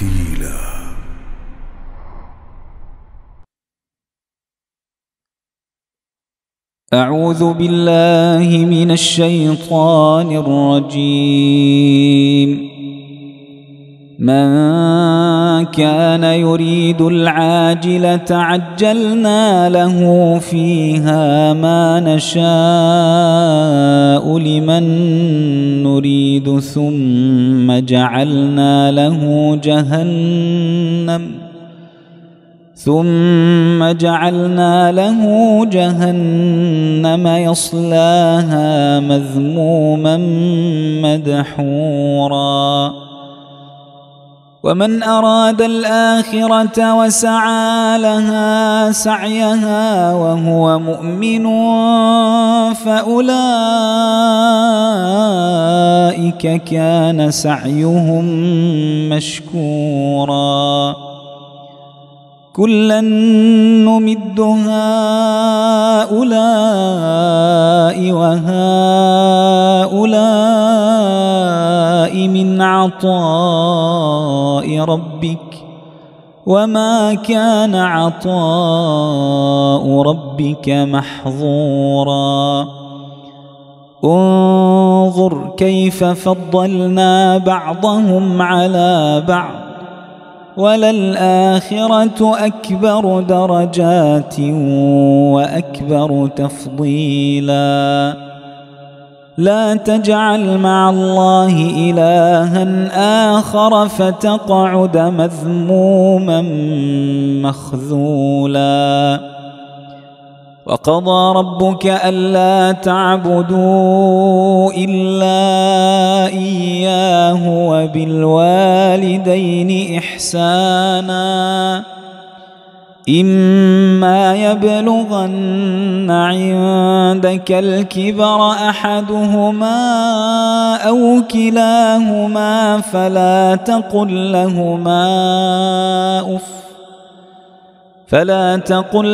ترتيلا. أعوذ بالله من الشيطان الرجيم. من كان يريد العاجلة عجلنا له فيها ما نشاء لمن نريد ثم جعلنا له جهنم يصلاها مذموما مدحورا. ومن أراد الآخرة وسعى لها سعيها وهو مؤمن فأولئك كان سعيهم مشكورا. كلا نمد هؤلاء وهؤلاء من عطاء ربك وما كان عطاء ربك محظورا. انظر كيف فضلنا بعضهم على بعض وللآخرة أكبر درجات وأكبر تفضيلا. لا تجعل مع الله إلها آخر فتقعد مذموما مخذولا. وقضى ربك ألا تعبدوا إلا إياه وبالوالدين إحسانا. إما يبلغن عندك الكبر أحدهما أو كلاهما فلا تقل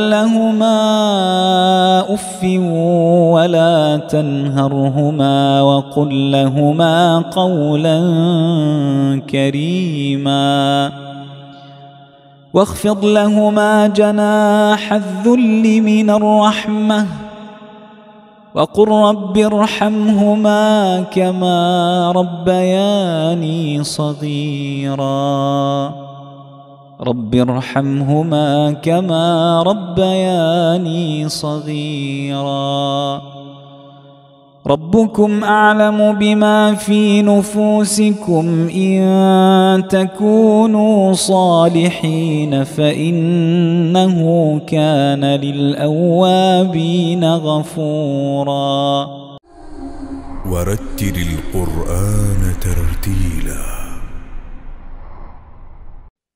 لهما أف ولا تنهرهما وقل لهما قولا كريما. واخفض لهما جناح الذل من الرحمة وقل رب ارحمهما كما ربياني صغيرا. رب ارحمهما كما ربياني صغيرا. ربكم أعلم بما في نفوسكم إن تكونوا صالحين فإنه كان للأوابين غفورا. ورتل القرآن ترتيلا.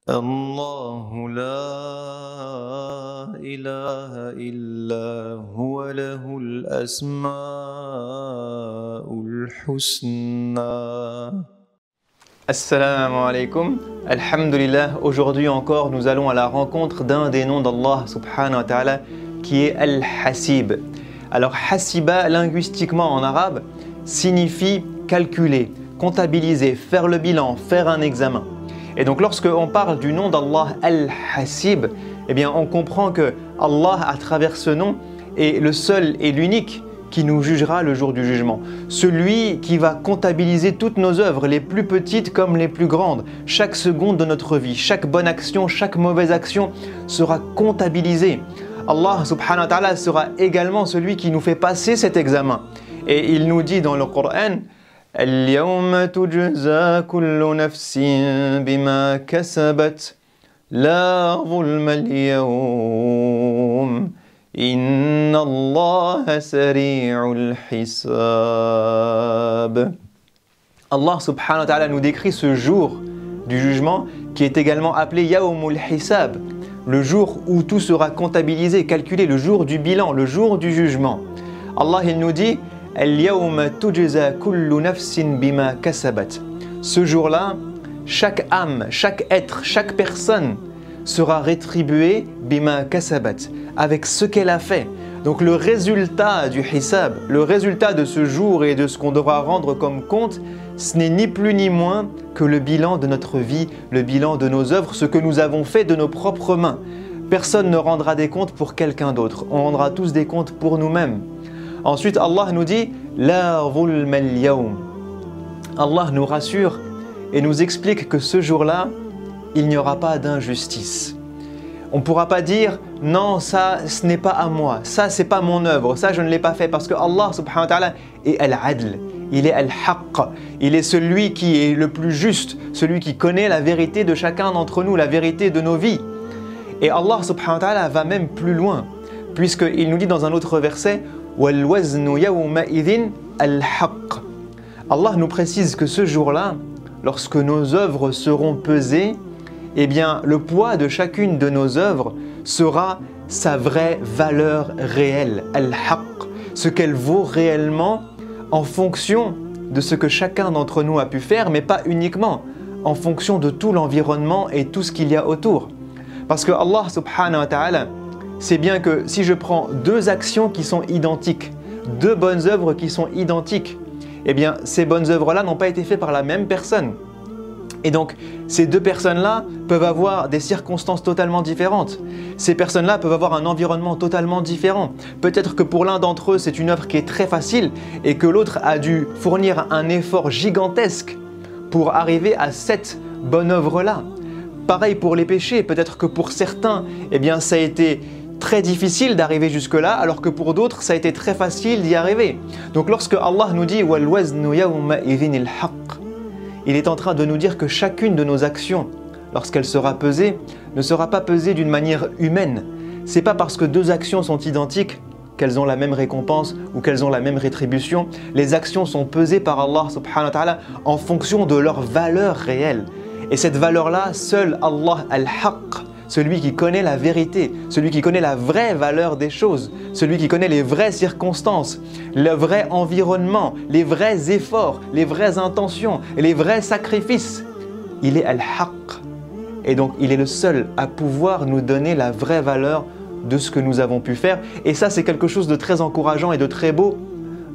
الله لا إله إلا هو له الأسماء الحسنى. Assalamu alaikum, alhamdulillah. Aujourd'hui encore, nous allons à la rencontre d'un des noms d'Allah subhanahu wa ta'ala qui est Al-Hasib. Alors Hasiba, linguistiquement en arabe, signifie calculer, comptabiliser, faire le bilan, faire un examen. Et donc lorsqu'on parle du nom d'Allah Al-Hasib, eh bien on comprend que Allah à travers ce nom est le seul et l'unique qui nous jugera le jour du jugement. Celui qui va comptabiliser toutes nos œuvres, les plus petites comme les plus grandes. Chaque seconde de notre vie, chaque bonne action, chaque mauvaise action sera comptabilisée. Allah subhanahu wa ta'ala sera également celui qui nous fait passer cet examen. Et il nous dit dans le Coran: اليوم تجزى كل نفس بما كسبت لا ظلم اليوم إن الله سريع الحساب. Allah subhanahu wa ta'ala nous décrit ce jour du jugement qui est également appelé Yawmul Hisab, le jour où tout sera comptabilisé, calculé, le jour du bilan, le jour du jugement. Allah il nous dit ce jour-là, chaque âme, chaque être, chaque personne sera rétribuée bima kasabat, avec ce qu'elle a fait. Donc le résultat du hisab, le résultat de ce jour et de ce qu'on devra rendre comme compte, ce n'est ni plus ni moins que le bilan de notre vie, le bilan de nos œuvres, ce que nous avons fait de nos propres mains. Personne ne rendra des comptes pour quelqu'un d'autre, on rendra tous des comptes pour nous-mêmes. Ensuite, Allah nous dit « La zulma al-yawm ». Allah nous rassure et nous explique que ce jour-là, il n'y aura pas d'injustice. On ne pourra pas dire « Non, ça, ce n'est pas à moi, ça, c'est pas mon œuvre, ça, je ne l'ai pas fait » parce que Allah subhanahu wa ta'ala est al-adl, il est al-haqq, il est celui qui est le plus juste, celui qui connaît la vérité de chacun d'entre nous, la vérité de nos vies. Et Allah subhanahu wa ta'ala va même plus loin, puisqu'il nous dit dans un autre verset « Wal waznu yawma idhin al-haqq » Allah nous précise que ce jour-là, lorsque nos œuvres seront pesées, eh bien, le poids de chacune de nos œuvres sera sa vraie valeur réelle, al-haqq, ce qu'elle vaut réellement en fonction de ce que chacun d'entre nous a pu faire, mais pas uniquement, en fonction de tout l'environnement et tout ce qu'il y a autour. Parce que Allah subhanahu wa ta'ala sait bien que si je prends deux actions qui sont identiques, deux bonnes œuvres qui sont identiques, eh bien, ces bonnes œuvres-là n'ont pas été faites par la même personne. Et donc, ces deux personnes-là peuvent avoir des circonstances totalement différentes. Ces personnes-là peuvent avoir un environnement totalement différent. Peut-être que pour l'un d'entre eux, c'est une œuvre qui est très facile et que l'autre a dû fournir un effort gigantesque pour arriver à cette bonne œuvre-là. Pareil pour les péchés. Peut-être que pour certains, eh bien, ça a été très difficile d'arriver jusque-là, alors que pour d'autres, ça a été très facile d'y arriver. Donc, lorsque Allah nous dit « Wal waznu yawma idhin al-haqq », il est en train de nous dire que chacune de nos actions, lorsqu'elle sera pesée, ne sera pas pesée d'une manière humaine. C'est pas parce que deux actions sont identiques qu'elles ont la même récompense ou qu'elles ont la même rétribution. Les actions sont pesées par Allah subhanahu wa ta'ala en fonction de leur valeur réelle. Et cette valeur-là, seul Allah al-haqq, celui qui connaît la vérité, celui qui connaît la vraie valeur des choses, celui qui connaît les vraies circonstances, le vrai environnement, les vrais efforts, les vraies intentions, les vrais sacrifices. Il est al-haqq. Et donc, il est le seul à pouvoir nous donner la vraie valeur de ce que nous avons pu faire. Et ça, c'est quelque chose de très encourageant et de très beau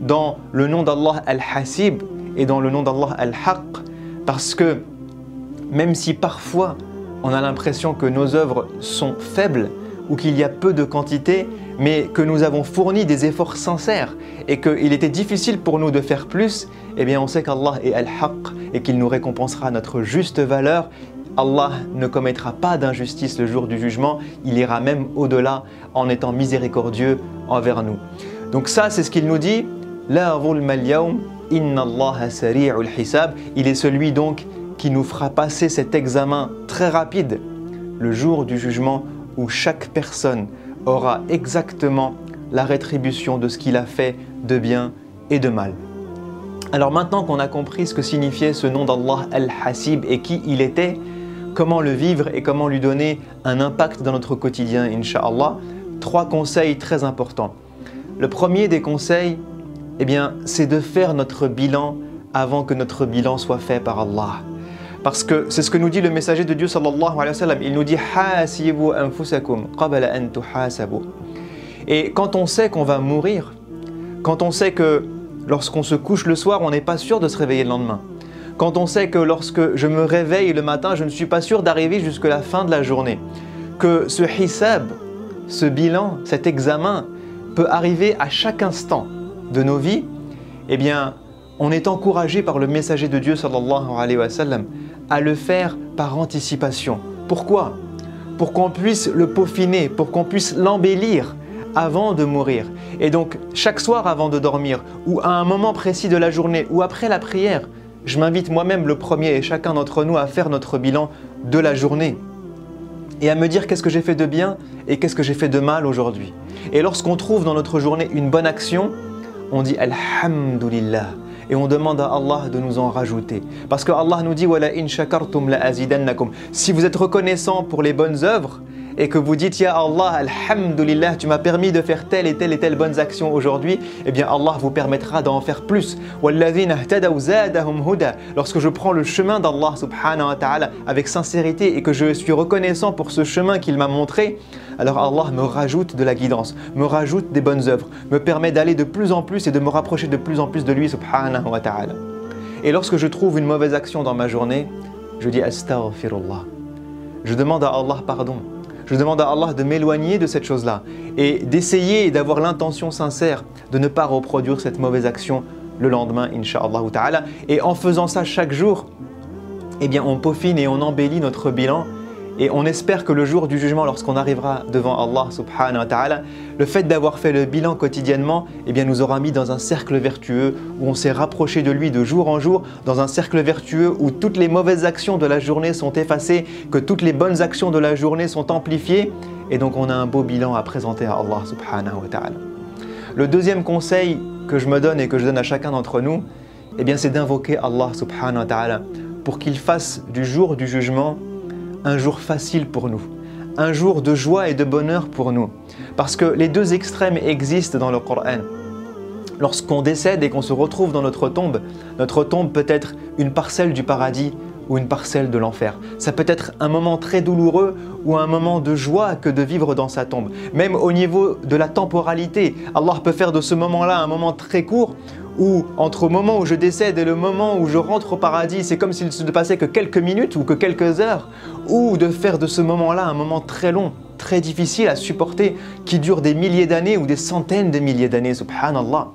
dans le nom d'Allah al-Hasib et dans le nom d'Allah al-Haqq. Parce que même si parfois, on a l'impression que nos œuvres sont faibles ou qu'il y a peu de quantité, mais que nous avons fourni des efforts sincères et qu'il était difficile pour nous de faire plus, eh bien on sait qu'Allah est al-haqq et qu'il nous récompensera notre juste valeur. Allah ne commettra pas d'injustice le jour du jugement, il ira même au-delà en étant miséricordieux envers nous. Donc ça, c'est ce qu'il nous dit. La zulma al-yawm, inna Allaha sari'ul hisab. Il est celui donc qui nous fera passer cet examen très rapide le jour du jugement où chaque personne aura exactement la rétribution de ce qu'il a fait de bien et de mal. Alors maintenant qu'on a compris ce que signifiait ce nom d'Allah al-Hasib et qui il était, comment le vivre et comment lui donner un impact dans notre quotidien, Inch'Allah, trois conseils très importants. Le premier des conseils, eh bien, c'est de faire notre bilan avant que notre bilan soit fait par Allah. Parce que c'est ce que nous dit le messager de Dieu sallallahu alayhi wa sallam. Il nous dit « Hasibu anfusakum qabla an tuhasabu » Et quand on sait qu'on va mourir, quand on sait que lorsqu'on se couche le soir, on n'est pas sûr de se réveiller le lendemain, quand on sait que lorsque je me réveille le matin, je ne suis pas sûr d'arriver jusqu'à la fin de la journée, que ce hisab, ce bilan, cet examen peut arriver à chaque instant de nos vies, eh bien, on est encouragé par le messager de Dieu sallallahu alayhi wa sallam à le faire par anticipation. Pourquoi? Pour qu'on puisse le peaufiner, pour qu'on puisse l'embellir avant de mourir. Et donc, chaque soir avant de dormir, ou à un moment précis de la journée, ou après la prière, je m'invite moi-même le premier et chacun d'entre nous à faire notre bilan de la journée et à me dire qu'est-ce que j'ai fait de bien et qu'est-ce que j'ai fait de mal aujourd'hui. Et lorsqu'on trouve dans notre journée une bonne action, on dit Alhamdulillah. Et on demande à Allah de nous en rajouter. Parce que Allah nous dit Wala in shakartum la azidannakum. Si vous êtes reconnaissant pour les bonnes œuvres et que vous dites Ya Allah, Alhamdulillah, tu m'as permis de faire telle et telle bonnes actions aujourd'hui, eh bien Allah vous permettra d'en faire plus. Walladhina ihtadaw zadahum huda. Lorsque je prends le chemin d'Allah subhanahu wa ta'ala avec sincérité et que je suis reconnaissant pour ce chemin qu'il m'a montré, alors Allah me rajoute de la guidance, me rajoute des bonnes œuvres, me permet d'aller de plus en plus et de me rapprocher de plus en plus de lui subhanahu wa ta'ala. Et lorsque je trouve une mauvaise action dans ma journée, je dis astaghfirullah. Je demande à Allah pardon. Je demande à Allah de m'éloigner de cette chose-là et d'essayer d'avoir l'intention sincère de ne pas reproduire cette mauvaise action le lendemain, incha'Allah ta'ala. Et en faisant ça chaque jour, eh bien on peaufine et on embellit notre bilan. Et on espère que le jour du jugement, lorsqu'on arrivera devant Allah subhanahu wa ta'ala, le fait d'avoir fait le bilan quotidiennement, eh bien nous aura mis dans un cercle vertueux où on s'est rapproché de lui de jour en jour, dans un cercle vertueux où toutes les mauvaises actions de la journée sont effacées, que toutes les bonnes actions de la journée sont amplifiées, et donc on a un beau bilan à présenter à Allah subhanahu wa ta'ala. Le deuxième conseil que je me donne et que je donne à chacun d'entre nous, eh bien c'est d'invoquer Allah subhanahu wa ta'ala pour qu'il fasse du jour du jugement un jour facile pour nous, un jour de joie et de bonheur pour nous. Parce que les deux extrêmes existent dans le Coran. Lorsqu'on décède et qu'on se retrouve dans notre tombe peut être une parcelle du paradis ou une parcelle de l'enfer. Ça peut être un moment très douloureux ou un moment de joie que de vivre dans sa tombe. Même au niveau de la temporalité, Allah peut faire de ce moment-là un moment très court où entre le moment où je décède et le moment où je rentre au paradis, c'est comme s'il ne se passait que quelques minutes ou que quelques heures, ou de faire de ce moment-là un moment très long, très difficile à supporter, qui dure des milliers d'années ou des centaines de milliers d'années, subhanallah.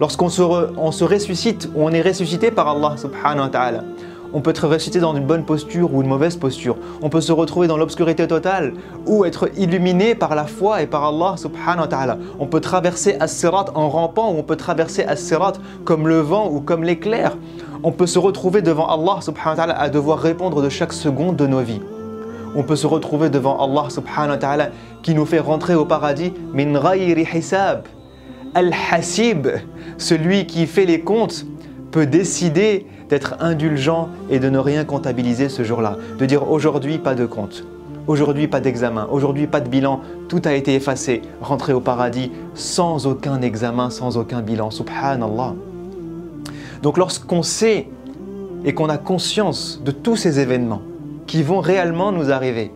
Lorsqu'on se ressuscite, ou on est ressuscité par Allah, subhanahu wa ta'ala, on peut être ressuscité dans une bonne posture ou une mauvaise posture. On peut se retrouver dans l'obscurité totale ou être illuminé par la foi et par Allah subhanahu wa ta'ala. On peut traverser as-sirat en rampant ou on peut traverser as-sirat comme le vent ou comme l'éclair. On peut se retrouver devant Allah subhanahu wa ta'ala à devoir répondre de chaque seconde de nos vies. On peut se retrouver devant Allah subhanahu wa ta'ala qui nous fait rentrer au paradis min ghayri hisab. Al-Hasib, celui qui fait les comptes, peut décider d'être indulgent et de ne rien comptabiliser ce jour-là. De dire aujourd'hui pas de compte, aujourd'hui pas d'examen, aujourd'hui pas de bilan, tout a été effacé, rentrer au paradis sans aucun examen, sans aucun bilan. Subhanallah. Donc lorsqu'on sait et qu'on a conscience de tous ces événements qui vont réellement nous arriver,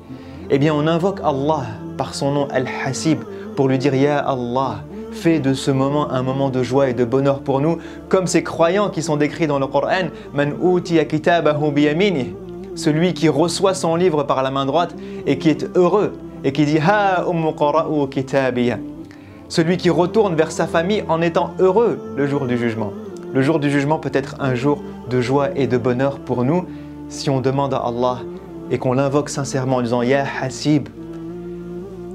eh bien on invoque Allah par son nom Al-Hasib pour lui dire Ya Allah, fais de ce moment un moment de joie et de bonheur pour nous, comme ces croyants qui sont décrits dans le Coran, Man utiya kitabahu biyaminih, celui qui reçoit son livre par la main droite et qui est heureux et qui dit Ha qara'u kitabiya, celui qui retourne vers sa famille en étant heureux le jour du jugement. Le jour du jugement peut être un jour de joie et de bonheur pour nous si on demande à Allah et qu'on l'invoque sincèrement en disant Ya Hasib,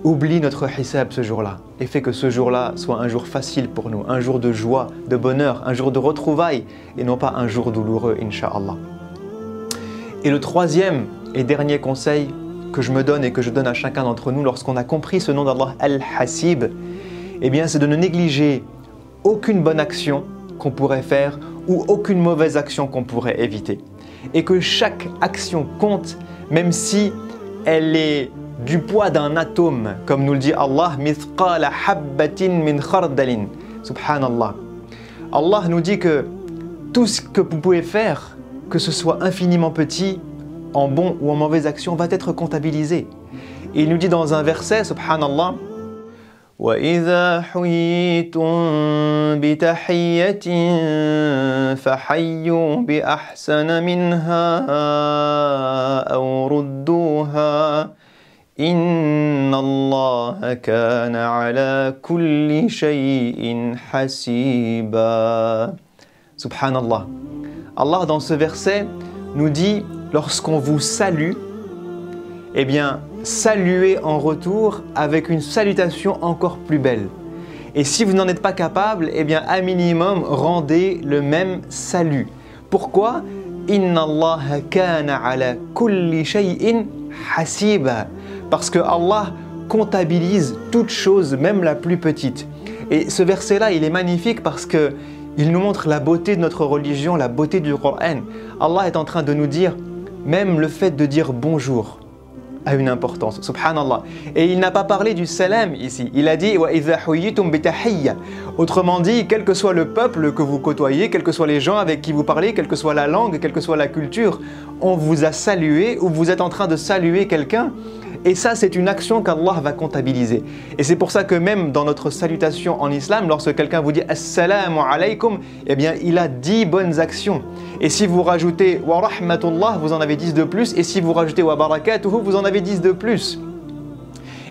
oublie notre hisab ce jour-là et fais que ce jour-là soit un jour facile pour nous, un jour de joie, de bonheur, un jour de retrouvailles et non pas un jour douloureux, incha'Allah. Et le troisième et dernier conseil que je me donne et que je donne à chacun d'entre nous lorsqu'on a compris ce nom d'Allah Al-Hasib, eh bien c'est de ne négliger aucune bonne action qu'on pourrait faire ou aucune mauvaise action qu'on pourrait éviter. Et que chaque action compte, même si elle est du poids d'un atome, comme nous le dit Allah, mithqala habbatin min khardalin. Subhanallah. Allah nous dit que tout ce que vous pouvez faire, que ce soit infiniment petit, en bon ou en mauvaise action, va être comptabilisé. Et il nous dit dans un verset, subhanallah, وَإِذَا حُيِّيتُم بِتَحِيَّةٍ فَحَيُّوا بِأَحْسَنَ مِنْهَا أَوْ رُدُّوهَا Inna Allah kana ala kulli shay'in hasiba. Subhanallah. Allah dans ce verset nous dit lorsqu'on vous salue, eh bien saluez en retour avec une salutation encore plus belle. Et si vous n'en êtes pas capable, eh bien à minimum rendez le même salut. Pourquoi? Inna Allah kana ala kulli shay'in hasiba. Parce que Allah comptabilise toute chose, même la plus petite. Et ce verset-là, il est magnifique parce qu'il nous montre la beauté de notre religion, la beauté du Coran. Allah est en train de nous dire, même le fait de dire bonjour a une importance, subhanallah. Et il n'a pas parlé du salam ici, il a dit وَإِذَا حُيِّيتُم بِتَحِيَّةٍ. Autrement dit, quel que soit le peuple que vous côtoyez, quels que soient les gens avec qui vous parlez, quelle que soit la langue, quelle que soit la culture, on vous a salué ou vous êtes en train de saluer quelqu'un, Et ça, c'est une action qu'Allah va comptabiliser. Et c'est pour ça que même dans notre salutation en islam, lorsque quelqu'un vous dit « Assalamu alaykum », eh bien, il a 10 bonnes actions. Et si vous rajoutez « Wa rahmatullah », vous en avez 10 de plus. Et si vous rajoutez « Wa barakatuhu », vous en avez 10 de plus.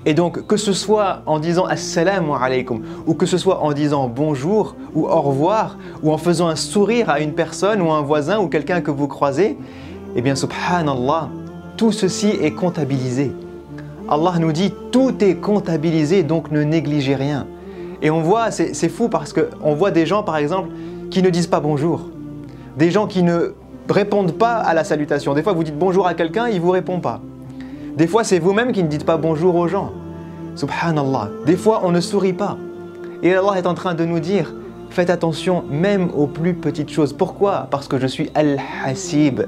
Et donc, que ce soit en disant « Assalamu alaykum » ou que ce soit en disant « bonjour » ou « au revoir » ou en faisant un sourire à une personne ou à un voisin ou quelqu'un que vous croisez, eh bien, subhanallah, tout ceci est comptabilisé. Allah nous dit « tout est comptabilisé, donc ne négligez rien ». Et on voit, c'est fou parce qu'on voit des gens, par exemple, qui ne disent pas bonjour. Des gens qui ne répondent pas à la salutation. Des fois, vous dites bonjour à quelqu'un, il ne vous répond pas. Des fois, c'est vous-même qui ne dites pas bonjour aux gens. Subhanallah. Des fois, on ne sourit pas. Et Allah est en train de nous dire, faites attention même aux plus petites choses. Pourquoi? Parce que je suis Al-Hasib.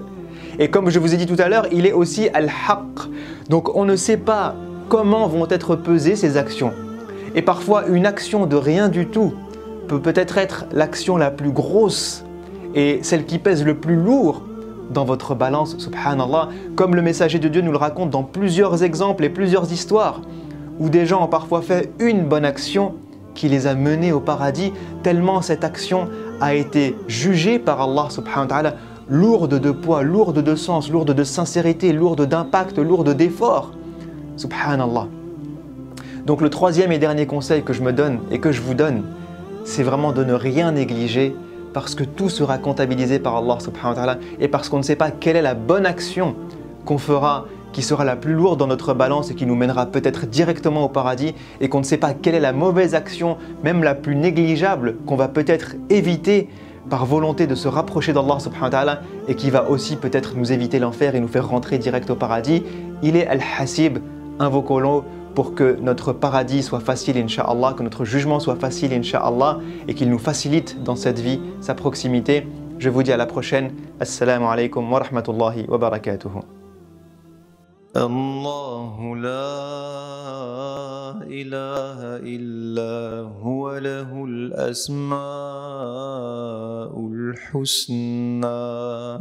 Et comme je vous ai dit tout à l'heure, il est aussi Al-Haq. Donc, on ne sait pas comment vont être pesées ces actions. Et parfois, une action de rien du tout peut peut-être être l'action la plus grosse et celle qui pèse le plus lourd dans votre balance, subhanallah, comme le messager de Dieu nous le raconte dans plusieurs exemples et plusieurs histoires, où des gens ont parfois fait une bonne action qui les a menés au paradis, tellement cette action a été jugée par Allah subhanahu wa ta'ala, lourde de poids, lourde de sens, lourde de sincérité, lourde d'impact, lourde d'effort. Subhanallah. Donc le troisième et dernier conseil que je me donne et que je vous donne, c'est vraiment de ne rien négliger, parce que tout sera comptabilisé par Allah subhanahu wa ta'ala et parce qu'on ne sait pas quelle est la bonne action qu'on fera qui sera la plus lourde dans notre balance et qui nous mènera peut-être directement au paradis, et qu'on ne sait pas quelle est la mauvaise action, même la plus négligeable, qu'on va peut-être éviter par volonté de se rapprocher d'Allah subhanahu wa ta'ala et qui va aussi peut-être nous éviter l'enfer et nous faire rentrer direct au paradis. Il est Al-Hasib, invoquons-le pour que notre paradis soit facile, Inch'Allah, que notre jugement soit facile, Inch'Allah, et qu'il nous facilite dans cette vie sa proximité. Je vous dis à la prochaine. Assalamu alaikum wa rahmatullahi wa barakatuhu. الله لا إله إلا هو له الأسماء الحسنى.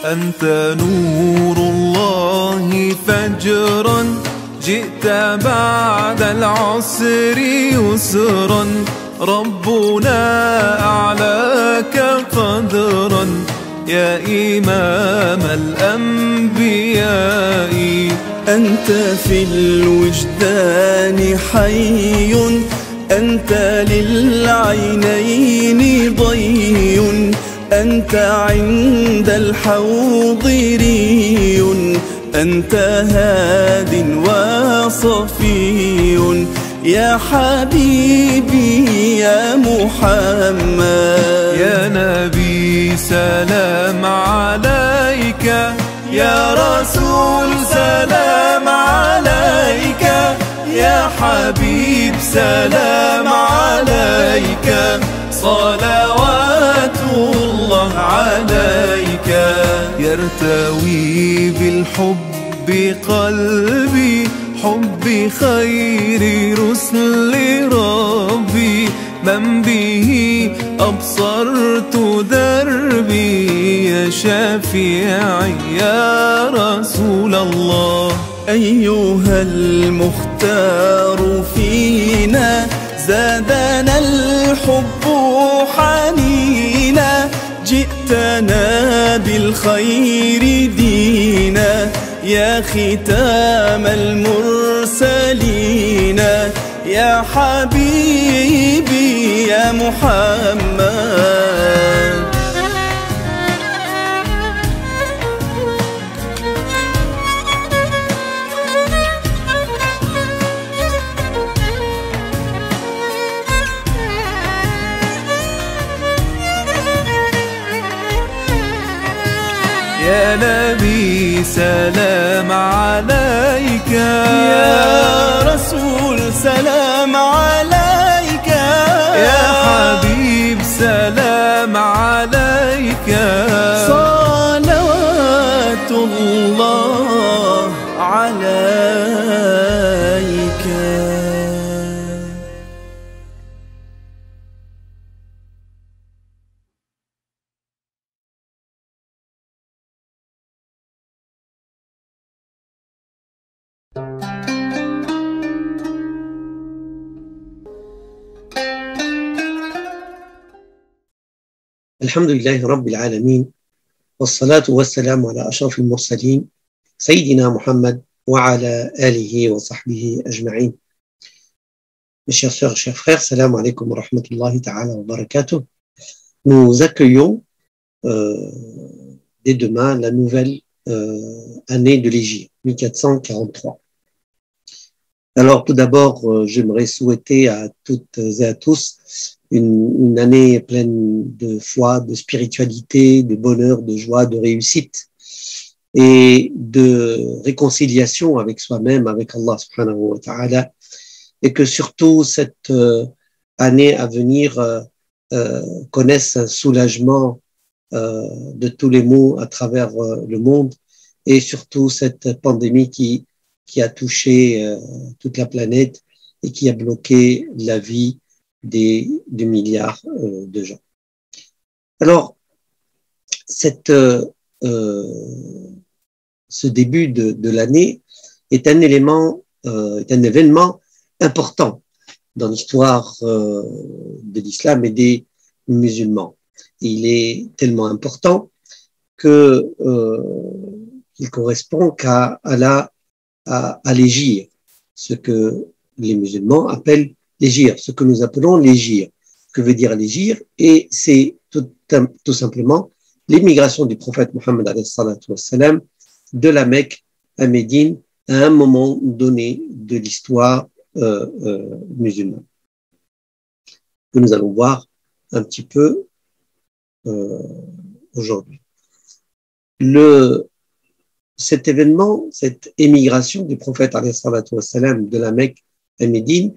أنت نور الله فجرا جئت بعد العسر يسرا ربنا أعلاك قدرا يا إمام الأنبياء أنت في الوجدان حي أنت للعينين ضي أنت عند الحوض ري أنت هاد وصفي يا حبيبي يا محمد يا نبي سلام عليك يا رسول سلام عليك يا حبيب سلام عليك صلوات الله عليك يرتوي بالحب قلبي حب خير رسل ربي من به أبصرت دربي يا شفيعي يا رسول الله أيها المختار فينا زادنا الحب حنينا جئتنا بالخير دينا يا ختام المرسلين يا حبيبي يا محمد يا نبي سلام عليك، يا رسول سلام عليك، يا حبيب سلام عليك، صلوات الله عليك. الحمد لله رب العالمين، والصلاة والسلام على أشرف المرسلين سيدنا محمد وعلى آله وصحبه أجمعين. Mes chers sœurs, chers frères, salam alaikum wa rahmatullahi ta'ala wa barakatuh. Nous accueillons dès demain la nouvelle année de l'Hégire, 1443. Alors tout d'abord, j'aimerais souhaiter à toutes et à tous une année pleine de foi, de spiritualité, de bonheur, de joie, de réussite et de réconciliation avec soi-même, avec Allah subhanahu wa ta'ala, et que surtout cette année à venir connaisse un soulagement de tous les maux à travers le monde, et surtout cette pandémie qui a touché toute la planète et qui a bloqué la vie des milliards de gens. Alors, ce début de l'année est un événement important dans l'histoire de l'islam et des musulmans. Il est tellement important que il correspond à l'hégire, ce que les musulmans appellent l'hégire, ce que nous appelons l'hégire. Que veut dire l'hégire? Et c'est tout simplement l'émigration du prophète Mohammed alayhi salatu wassalam de la Mecque à Médine à un moment donné de l'histoire musulmane, que nous allons voir un petit peu aujourd'hui. Cet événement, cette émigration du prophète alayhi salatu wassalam de la Mecque à Médine,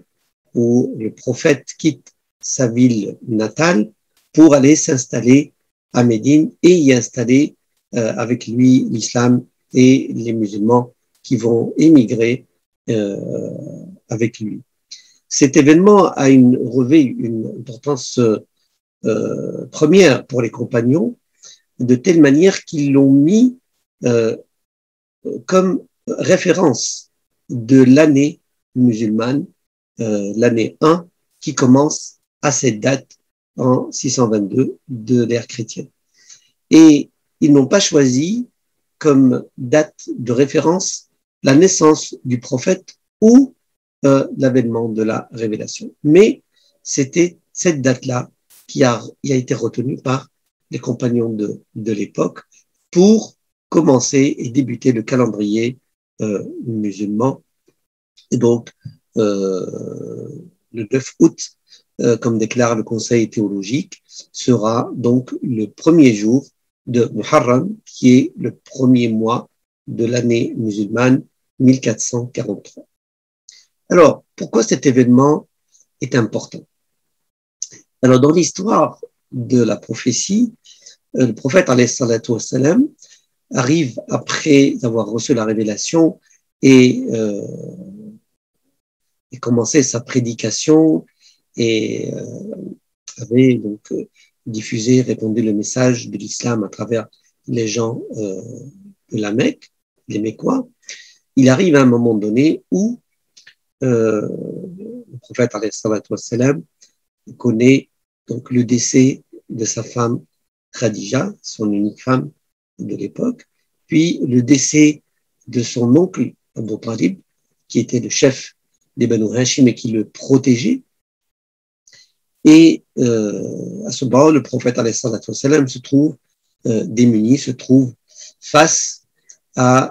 où le prophète quitte sa ville natale pour aller s'installer à Médine et y installer avec lui l'islam et les musulmans qui vont émigrer avec lui. Cet événement revêt une importance première pour les compagnons, de telle manière qu'ils l'ont mis comme référence de l'année musulmane, l'année 1, qui commence à cette date en 622 de l'ère chrétienne. Et ils n'ont pas choisi comme date de référence la naissance du prophète ou l'avènement de la révélation. Mais c'était cette date-là qui a été retenue par les compagnons de l'époque pour commencer et débuter le calendrier musulman. Et donc, le 9 août, comme déclare le Conseil théologique, sera donc le premier jour de Muharram, qui est le premier mois de l'année musulmane 1443. Alors, pourquoi cet événement est important? Alors, dans l'histoire de la prophétie, le prophète alayhi salatu wassalam arrive après avoir reçu la révélation et commencé sa prédication et avait donc diffusé, répandu le message de l'islam à travers les gens de la Mecque, les Mécois. Il arrive à un moment donné où le prophète alayhi salatu wassalam connaît donc le décès de sa femme Khadija, son unique femme de l'époque, puis le décès de son oncle Abu Talib, qui était le chef des Banu Hashim et qui le protégeait. Et à ce moment, le prophète alayhi salatu wassalam se trouve démuni, se trouve face aux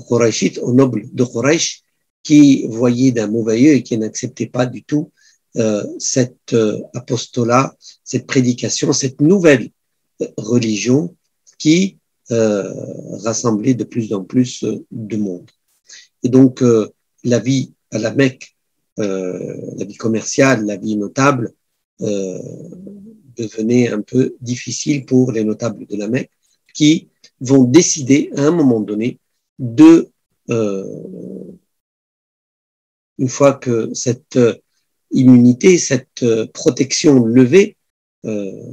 Qurayshites, aux nobles de Quraysh, qui voyaient d'un mauvais œil et qui n'acceptaient pas du tout cet apostolat, cette prédication, cette nouvelle religion qui rassemblait de plus en plus de monde. Et donc, la vie à la Mecque, la vie commerciale, la vie notable, devenait un peu difficile pour les notables de la Mecque qui vont décider à un moment donné de, une fois que cette immunité, cette protection levée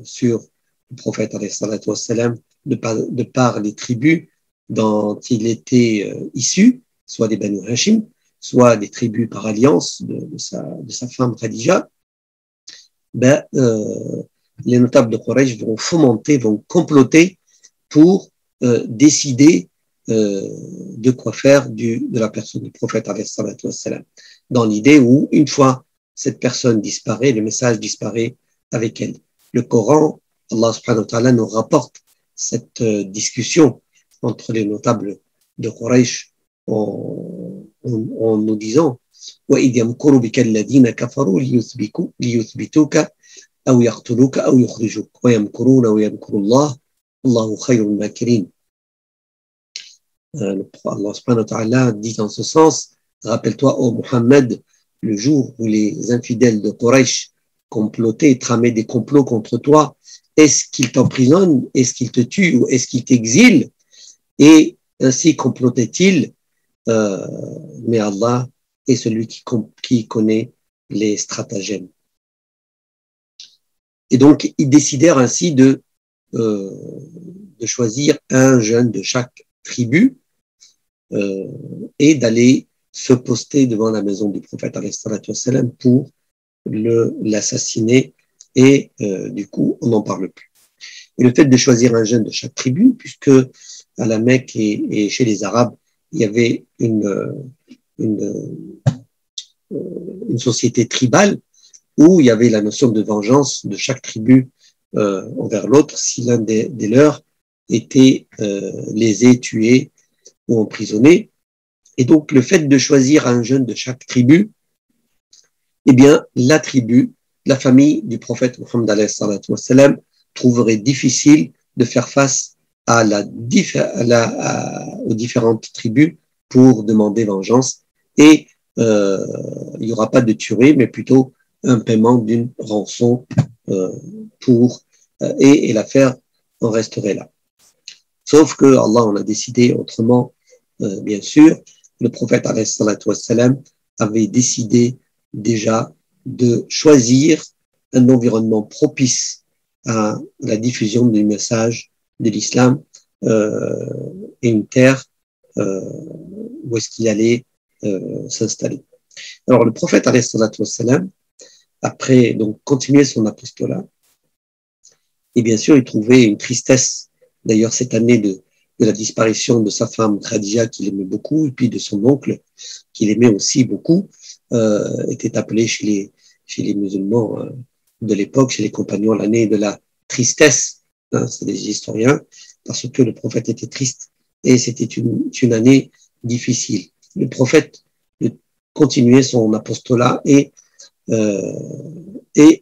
sur le prophète alayhi salatu wassalam, de par les tribus dont il était issu, soit des Banu Hashim, soit des tribus par alliance de sa femme Khadija, les notables de Quraysh vont fomenter, vont comploter pour décider de quoi faire de la personne du prophète alayhi salatu wassalam, dans l'idée où une fois cette personne disparaît, le message disparaît avec elle. Le Coran, Allah subhanahu wa ta'ala nous rapporte cette discussion entre les notables de Quraysh en nous disant وَإِذْ يَمْكُرُ بِكَ الَّذِينَ كَفَرُوا لِيُثْبِتُوكَ أَوْ يَقْتُلُوكَ أَوْ يُخْرِجُوكَ وَيَمْكُرُونَ وَيَمْكُرُ اللَّهُ وَاللَّهُ خَيْرُ الْمَاكِرِينَ. Allah subhanahu wa ta'ala dit en ce sens, rappelle-toi, ô Muhammad, le jour où les infidèles de Quraysh complotaient et tramaient des complots contre toi, est-ce qu'ils t'emprisonnent, est-ce qu'ils te tuent ou est-ce qu'ils t'exilent? Et ainsi complotaient-ils, mais Allah est celui qui connaît les stratagèmes. Et donc, ils décidèrent ainsi de choisir un jeune de chaque tribu et d'aller se poster devant la maison du prophète alayhi salatu wassalam pour l'assassiner et du coup, on n'en parle plus. Et le fait de choisir un jeune de chaque tribu, puisque à la Mecque et chez les Arabes, il y avait une société tribale où il y avait la notion de vengeance de chaque tribu envers l'autre si l'un des leurs était lésé, tué ou emprisonné. Et donc, le fait de choisir un jeune de chaque tribu, eh bien, la tribu, la famille du prophète Muhammad alayhi salatu wassalam trouverait difficile de faire face aux différentes tribus pour demander vengeance. Et il n'y aura pas de tuerie, mais plutôt un paiement d'une rançon et l'affaire en resterait là. Sauf que Allah en a décidé autrement, bien sûr. Le prophète alayhi salatu wassalam avait décidé déjà de choisir un environnement propice à la diffusion du message de l'islam et une terre où est-ce qu'il allait s'installer. Alors le prophète alayhi salatu wassalam, après donc continuer son apostolat, et bien sûr il trouvait une tristesse, d'ailleurs cette année de la disparition de sa femme Khadija qu'il aimait beaucoup, et puis de son oncle qu'il aimait aussi beaucoup, était appelé chez les musulmans de l'époque, chez les compagnons, l'année de la tristesse, hein, c'est des historiens, parce que le prophète était triste et c'était une année difficile. Le prophète continuait son apostolat et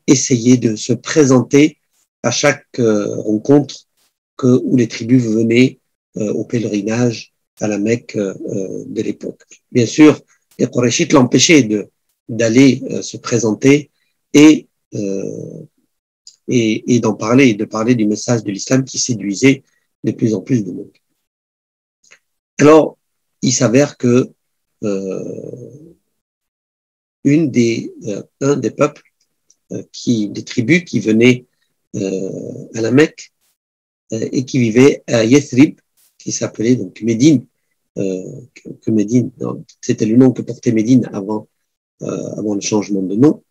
essayait de se présenter à chaque rencontre où les tribus venaient au pèlerinage à la Mecque de l'époque. Bien sûr, les Qurayshites l'empêchaient d'aller se présenter et d'en parler, de parler du message de l'islam qui séduisait de plus en plus de monde. Alors, il s'avère que un des peuples, des tribus qui venaient à la Mecque et qui vivaient à Yathrib, qui s'appelait donc Médine, que Médine, c'était le nom que portait Médine avant le changement de nom,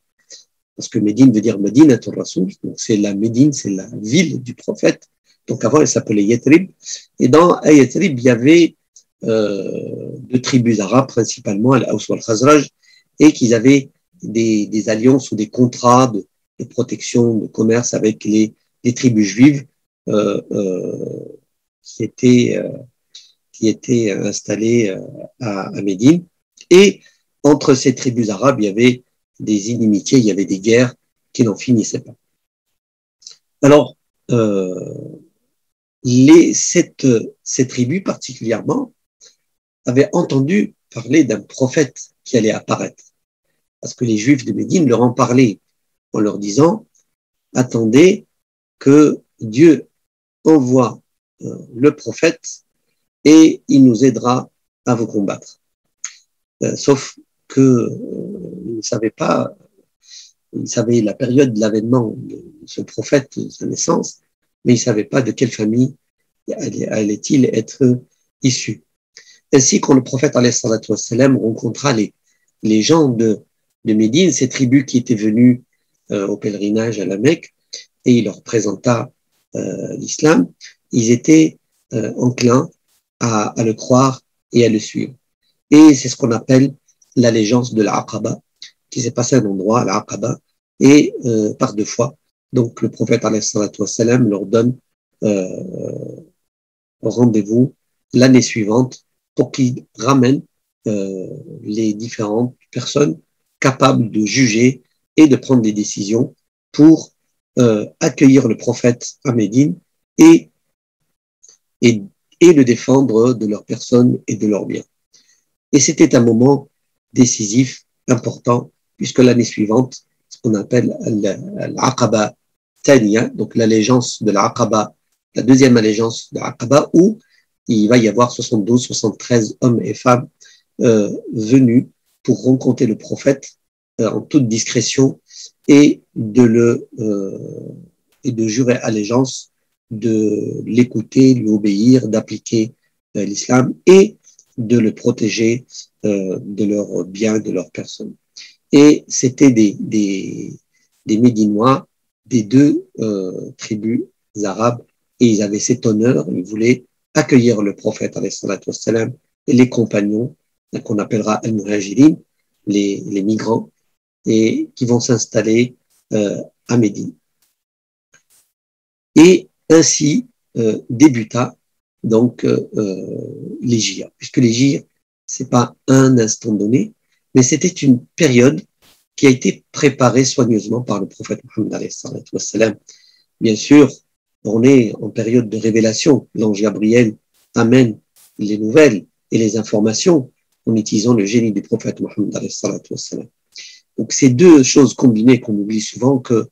parce que Médine veut dire Madinatul Rasoul, donc c'est la Médine, c'est la ville du prophète. Donc avant, elle s'appelait Yathrib. Et dans Yathrib, il y avait deux tribus arabes, principalement Al-Aws wal Khazraj, et qu'ils avaient des alliances ou des contrats de protection, de commerce avec les tribus juives qui étaient installées à Médine. Et entre ces tribus arabes, il y avait des inimitiés, il y avait des guerres qui n'en finissaient pas. Alors, ces tribus particulièrement avaient entendu parler d'un prophète qui allait apparaître. Parce que les Juifs de Médine leur en parlaient en leur disant « Attendez que Dieu envoie le prophète et il nous aidera à vous combattre. » Sauf que ils ne savaient pas, ils savaient la période de l'avènement de ce prophète, de sa naissance, mais ils ne savaient pas de quelle famille allait-il être issu. Ainsi, quand le prophète alayhi salatu wassalam rencontra les gens de Médine, ces tribus qui étaient venues au pèlerinage à la Mecque, et il leur présenta l'islam, ils étaient enclins à le croire et à le suivre. Et c'est ce qu'on appelle l'allégeance de l'Aqaba, qui s'est passé à un endroit, l'Aqaba, et par deux fois. Donc le prophète alayhi salatu wassalam leur donne rendez-vous l'année suivante pour qu'ils ramènent les différentes personnes capables de juger et de prendre des décisions pour accueillir le prophète à Médine et le défendre de leur personne et de leurs biens. Et c'était un moment décisif, important, puisque l'année suivante, ce qu'on appelle l'Aqaba Thaniya, donc l'allégeance de l'Aqaba, la deuxième allégeance de l'Aqaba, où il va y avoir 72, 73 hommes et femmes venus pour rencontrer le prophète en toute discrétion et de jurer allégeance, de l'écouter, lui obéir, d'appliquer l'islam et de le protéger de leurs biens, de leur personne. Et c'était des Médinois des deux tribus arabes, et ils avaient cet honneur, ils voulaient accueillir le prophète alayhi salatu wassalam et les compagnons qu'on appellera al-muhajirin, les migrants, et qui vont s'installer à Médine. Et ainsi débuta donc l'hégire, puisque l'hégire, c'est pas un instant donné, mais c'était une période qui a été préparée soigneusement par le prophète Mohammed alayhi salatu wassalam. Bien sûr, on est en période de révélation. L'ange Gabriel amène les nouvelles et les informations en utilisant le génie du prophète Mohammed alayhi salatu wassalam. Donc, ces deux choses combinées qu'on oublie souvent, que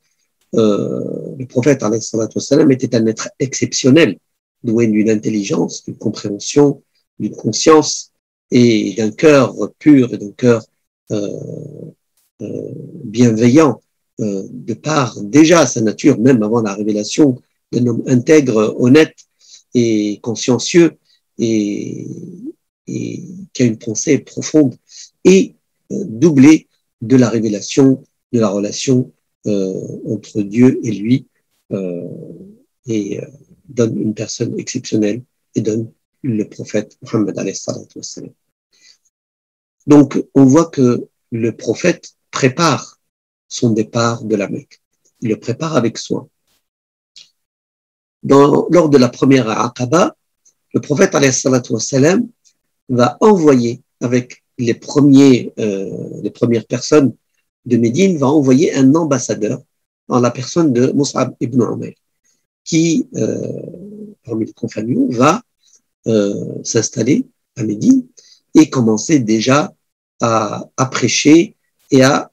le prophète alayhi salatu wassalam était un être exceptionnel, doué d'une intelligence, d'une compréhension, d'une conscience et d'un cœur pur et d'un cœur bienveillant, de par déjà sa nature, même avant la révélation, d'un homme intègre, honnête et consciencieux et qui a une pensée profonde et doublé de la révélation de la relation entre Dieu et lui donne une personne exceptionnelle et donne le prophète Mohammed alayhi salatu wassalam. Donc on voit que le prophète prépare son départ de la Mecque. Il le prépare avec soin. Lors de la première Aqaba, le prophète alayhi salatu wassalam va envoyer avec les premières personnes de Médine, va envoyer un ambassadeur en la personne de Mus'ab ibn Umayr, qui, parmi les compagnons, va s'installer à Médine et commencer déjà à prêcher et à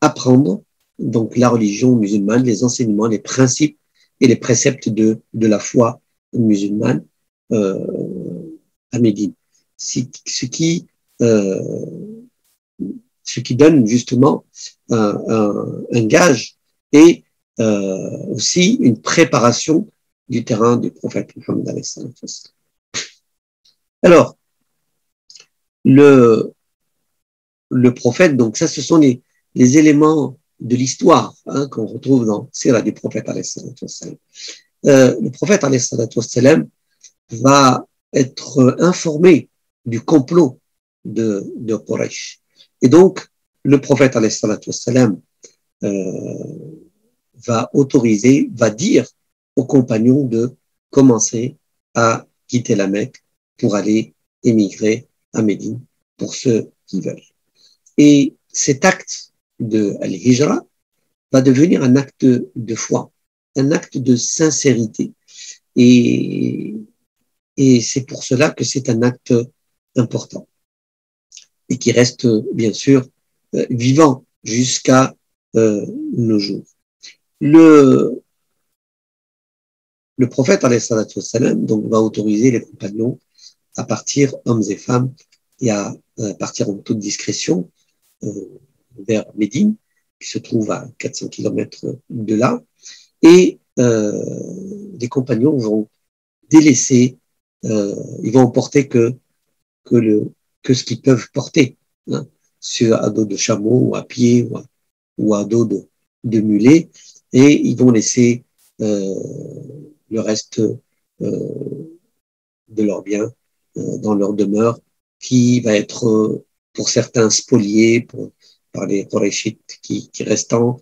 apprendre donc la religion musulmane, les enseignements, les principes et les préceptes de la foi musulmane à Médine. Ce qui donne justement un gage et aussi une préparation du terrain du prophète Mohammed alayhi salatu wassalam. Alors, le prophète, donc ça, ce sont les éléments de l'histoire qu'on retrouve dans Sira du prophète alayhi salatu wassalam. Le prophète alayhi salatu wassalam va être informé du complot de Quraysh. Et donc, le prophète alayhi salatu wassalam va dire aux compagnons de commencer à quitter la Mecque pour aller émigrer à Médine pour ceux qui veulent. Et cet acte de Al-Hijra va devenir un acte de foi, un acte de sincérité. Et c'est pour cela que c'est un acte important et qui reste bien sûr vivant jusqu'à nos jours. Le prophète alayhi salatu wassalam, donc, va autoriser les compagnons à partir, hommes et femmes, et à partir en toute discrétion vers Médine, qui se trouve à 400 km de là, et les compagnons vont délaisser, ils vont emporter que ce qu'ils peuvent porter, hein, à dos de chameau ou à pied ou à dos de mulet, et ils vont laisser le reste de leurs biens dans leur demeure, qui va être pour certains spolié par les Qurayshites qui restants,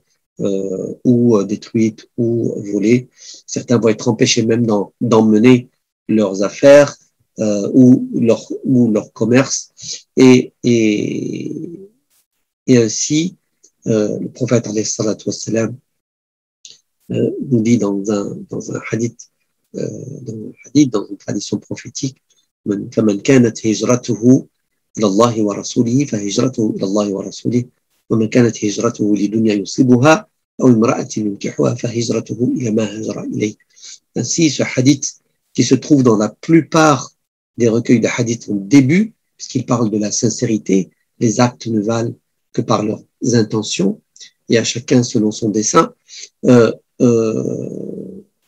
ou détruites ou volées. Certains vont être empêchés même d'emmener leurs affaires ou leur commerce, et ainsi le prophète alayhi salatu wassalam nous dit dans un hadith, dans une tradition prophétique, فمن كانت هجرته إلى الله ورسوله فهجرته إلى الله ورسوله ومن كانت هجرته لدنيا يصيبها أو امرأة ينكحها فهجرته إلى ما هاجر إليه. Ainsi, ce hadith qui se trouve dans la plupart des recueils de hadiths au début, puisqu'il parle de la sincérité, les actes ne valent que par leurs intentions, et à chacun selon son dessein.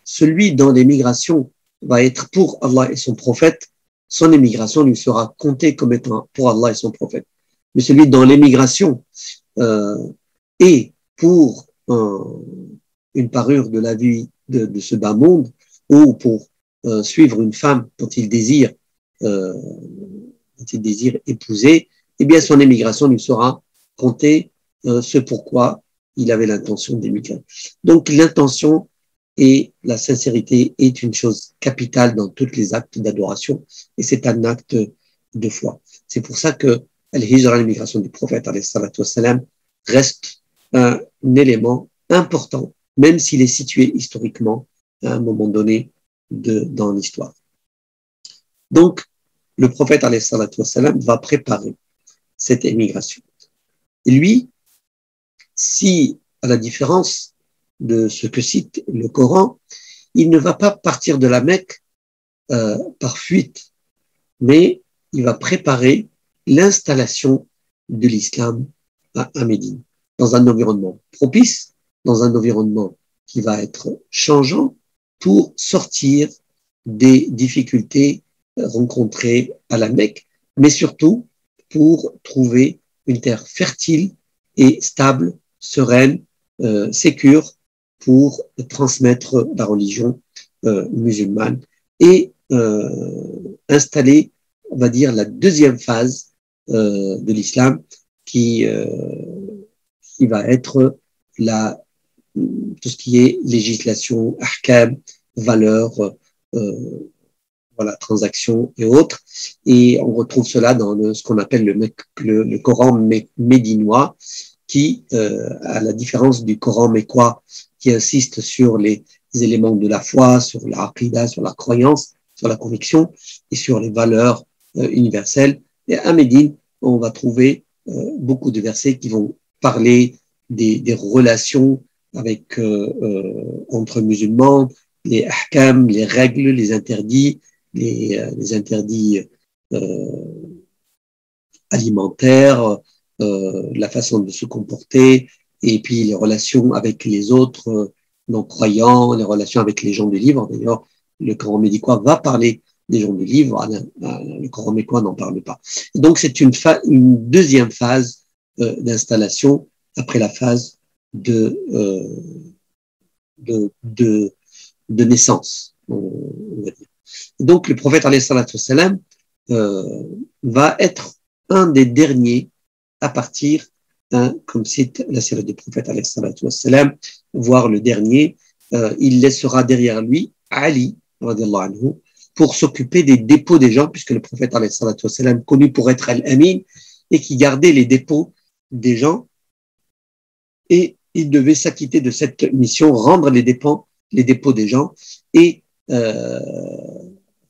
Celui dans l'émigration va être pour Allah et son prophète, son émigration lui sera comptée comme étant pour Allah et son prophète. Mais celui dans l'émigration est pour une parure de la vie de ce bas monde, ou pour suivre une femme dont il désire épouser, eh bien son émigration lui sera comptée ce pourquoi il avait l'intention d'émigrer. Donc l'intention et la sincérité est une chose capitale dans tous les actes d'adoration, et c'est un acte de foi. C'est pour ça que Al-Hijra, l'immigration du prophète alayhi salatu wassalam, reste un élément important, même s'il est situé historiquement à un moment donné dans l'histoire. Donc, le prophète alayhi salatu wassalam va préparer cette émigration. Et lui, si, à la différence de ce que cite le Coran, il ne va pas partir de la Mecque par fuite, mais il va préparer l'installation de l'islam à Médine, dans un environnement propice, dans un environnement qui va être changeant, pour sortir des difficultés rencontrées à la Mecque, mais surtout pour trouver une terre fertile et stable, sereine, sécure, pour transmettre la religion musulmane et installer, on va dire, la deuxième phase de l'islam qui va être tout ce qui est législation, ahkam, valeurs, voilà, transactions et autres. Et on retrouve cela dans ce qu'on appelle le Coran médinois, qui, à la différence du Coran mécois, qui insiste sur les éléments de la foi, sur la aqidah, sur la croyance, sur la conviction et sur les valeurs universelles. Et à Médine, on va trouver beaucoup de versets qui vont parler des relations avec entre musulmans, les ahkam, les règles, les interdits, les interdits alimentaires, la façon de se comporter, et puis les relations avec les autres non-croyants, les relations avec les gens du livre. D'ailleurs, le Coran médinois va parler des gens du livre, le Coran mécois n'en parle pas. Et donc, c'est une deuxième phase d'installation après la phase de naissance, on va dire. Et donc, le prophète alayhi salatu wassalam va être un des derniers à partir, comme cite la sira du prophète alayhi salatu wassalam, voire le dernier, il laissera derrière lui Ali, radiallahu anhu, pour s'occuper des dépôts des gens, puisque le prophète alayhi salatu wassalam, connu pour être Al-Amin, et qui gardait les dépôts des gens, et il devait s'acquitter de cette mission, rendre les dépôts des gens et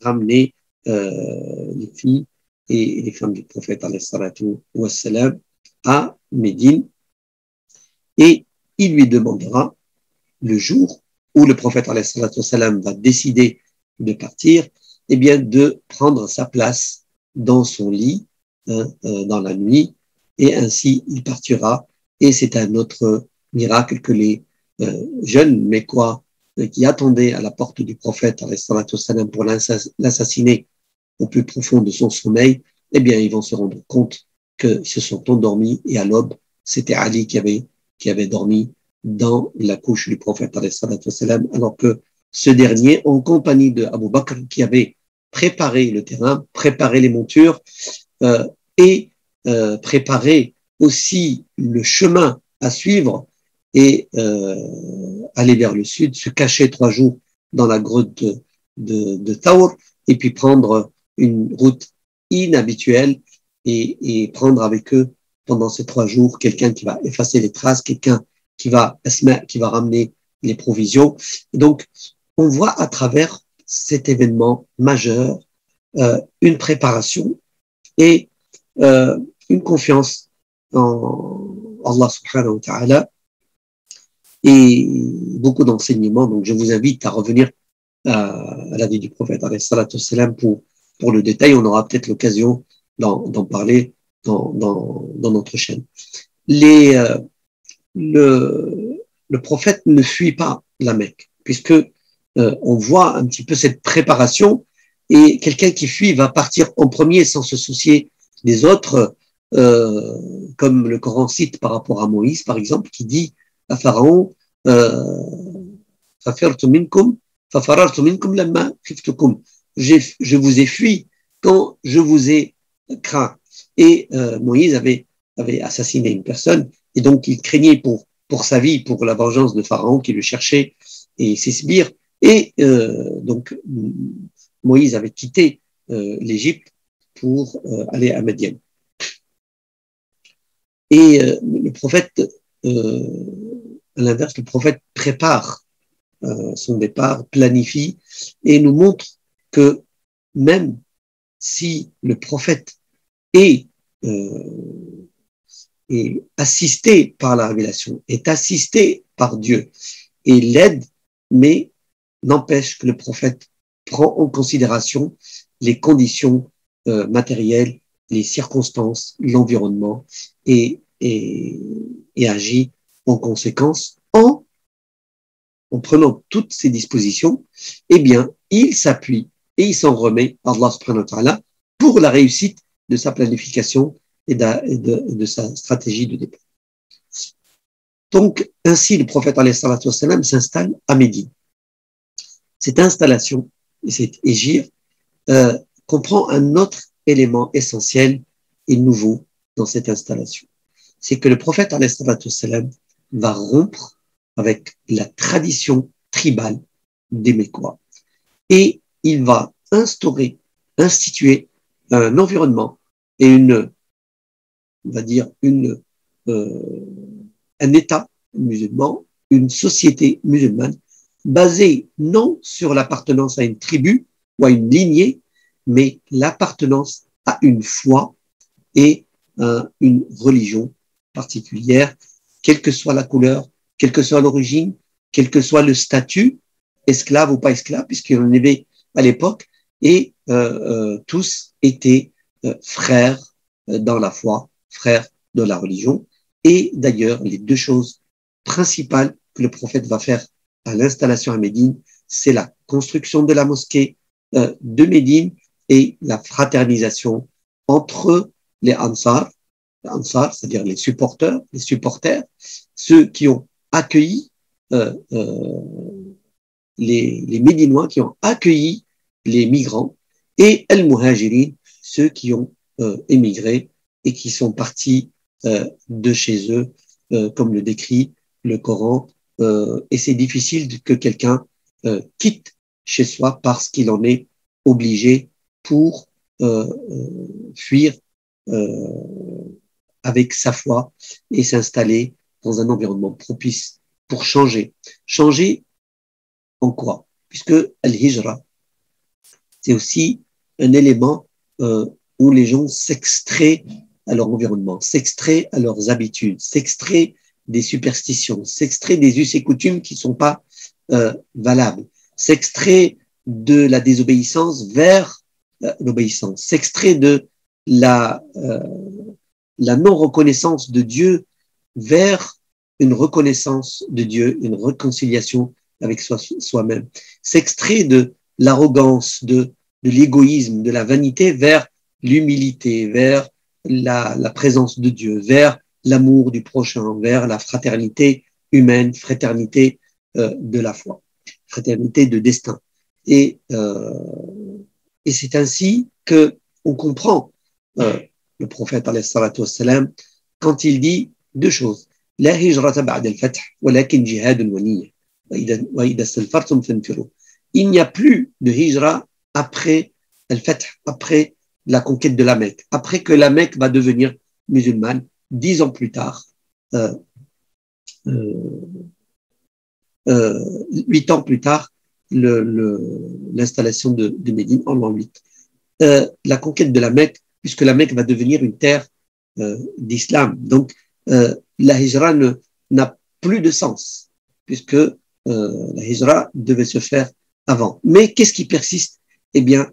ramener les filles et les femmes du prophète alayhi salatu wassalam à Médine, et il lui demandera le jour où le prophète alayhi salatu wassalam va décider de partir, eh bien de prendre sa place dans son lit dans la nuit, et ainsi il partira. Et c'est un autre miracle que les jeunes Mécois qui attendaient à la porte du prophète alayhi salatu wassalam pour l'assassiner au plus profond de son sommeil, eh bien ils vont se rendre compte qu'ils se sont endormis, et à l'aube, c'était Ali qui avait dormi dans la couche du prophète alayhi salatu wassalam, alors que ce dernier, en compagnie de Abu Bakr, qui avait préparé le terrain, préparé les montures et préparé aussi le chemin à suivre et aller vers le sud, se cacher 3 jours dans la grotte de Thawr, et puis prendre une route inhabituelle et prendre avec eux pendant ces 3 jours quelqu'un qui va effacer les traces, quelqu'un qui va ramener les provisions. Et donc, on voit à travers cet événement majeur une préparation et une confiance en Allah subhanahu wa ta'ala et beaucoup d'enseignements. Donc, je vous invite à revenir à la vie du prophète alayhi salatu wassalam pour le détail. On aura peut-être l'occasion d'en parler dans notre chaîne. Le prophète ne fuit pas la Mecque, puisque on voit un petit peu cette préparation, et quelqu'un qui fuit va partir en premier sans se soucier des autres, comme le Coran cite par rapport à Moïse, par exemple, qui dit à Pharaon je vous ai fui quand je vous ai craint. Et Moïse avait assassiné une personne, et donc il craignait pour sa vie, pour la vengeance de Pharaon qui le cherchait, et ses sbires. Et donc Moïse avait quitté l'Égypte pour aller à Madian. Et le prophète, à l'inverse, le prophète prépare son départ, planifie, et nous montre que même si le prophète est assisté par la révélation, est assisté par Dieu et l'aide, mais n'empêche que le prophète prend en considération les conditions matérielles, les circonstances, l'environnement, et agit en conséquence en prenant toutes ces dispositions. Eh bien, il s'appuie et il s'en remet à Allah subhanahu wa ta'ala pour la réussite de sa planification et de sa stratégie de départ. Donc, ainsi, le prophète alayhi salatu wassalam s'installe à Médine. Cette installation et cet hégire comprend un autre élément essentiel et nouveau dans cette installation. C'est que le prophète alayhi salatu wassalam va rompre avec la tradition tribale des Mécois, et il va instituer un environnement et on va dire un État musulman, une société musulmane basée non sur l'appartenance à une tribu ou à une lignée, mais l'appartenance à une foi et à une religion particulière, quelle que soit la couleur, quelle que soit l'origine, quel que soit le statut, esclave ou pas esclave, puisqu'il y en avait à l'époque, et tous étaient frères dans la foi, frères de la religion. Et d'ailleurs, les 2 choses principales que le prophète va faire à l'installation à Médine, c'est la construction de la mosquée de Médine et la fraternisation entre les Ansar, c'est-à-dire les supporters, ceux qui ont accueilli les Médinois, qui ont accueilli les migrants, et al-Muhajirin, ceux qui ont émigré et qui sont partis de chez eux, comme le décrit le Coran, et c'est difficile que quelqu'un quitte chez soi parce qu'il en est obligé pour fuir avec sa foi et s'installer dans un environnement propice pour changer. Changer en quoi? Puisque al-hijra, c'est aussi un élément où les gens s'extraient à leur environnement, s'extraient à leurs habitudes, s'extraient des superstitions, s'extraient des us et coutumes qui ne sont pas valables, s'extraient de la désobéissance vers l'obéissance, s'extraient de la non-reconnaissance de Dieu vers une reconnaissance de Dieu, une réconciliation avec soi-même, s'extrait de l'arrogance, de l'égoïsme, de la vanité vers l'humilité, vers la présence de Dieu, vers l'amour du prochain, vers la fraternité humaine, fraternité de la foi, fraternité de destin. Et c'est ainsi que on comprend le prophète alayhi salatu wassalam quand il dit deux choses. La hijrata ba'da al-fath, walakin jihadun wa niyya. Wa idha istanfartum fanfiru. Il n'y a plus de hijra après al-fath, après la conquête de la Mecque, après que la Mecque va devenir musulmane, 10 ans plus tard, 8 ans plus tard, l'installation de Médine en l'an 8. La conquête de la Mecque, puisque la Mecque va devenir une terre d'islam. Donc, la hijra n'a plus de sens, puisque la hijra devait se faire avant. Mais qu'est-ce qui persiste? Eh bien,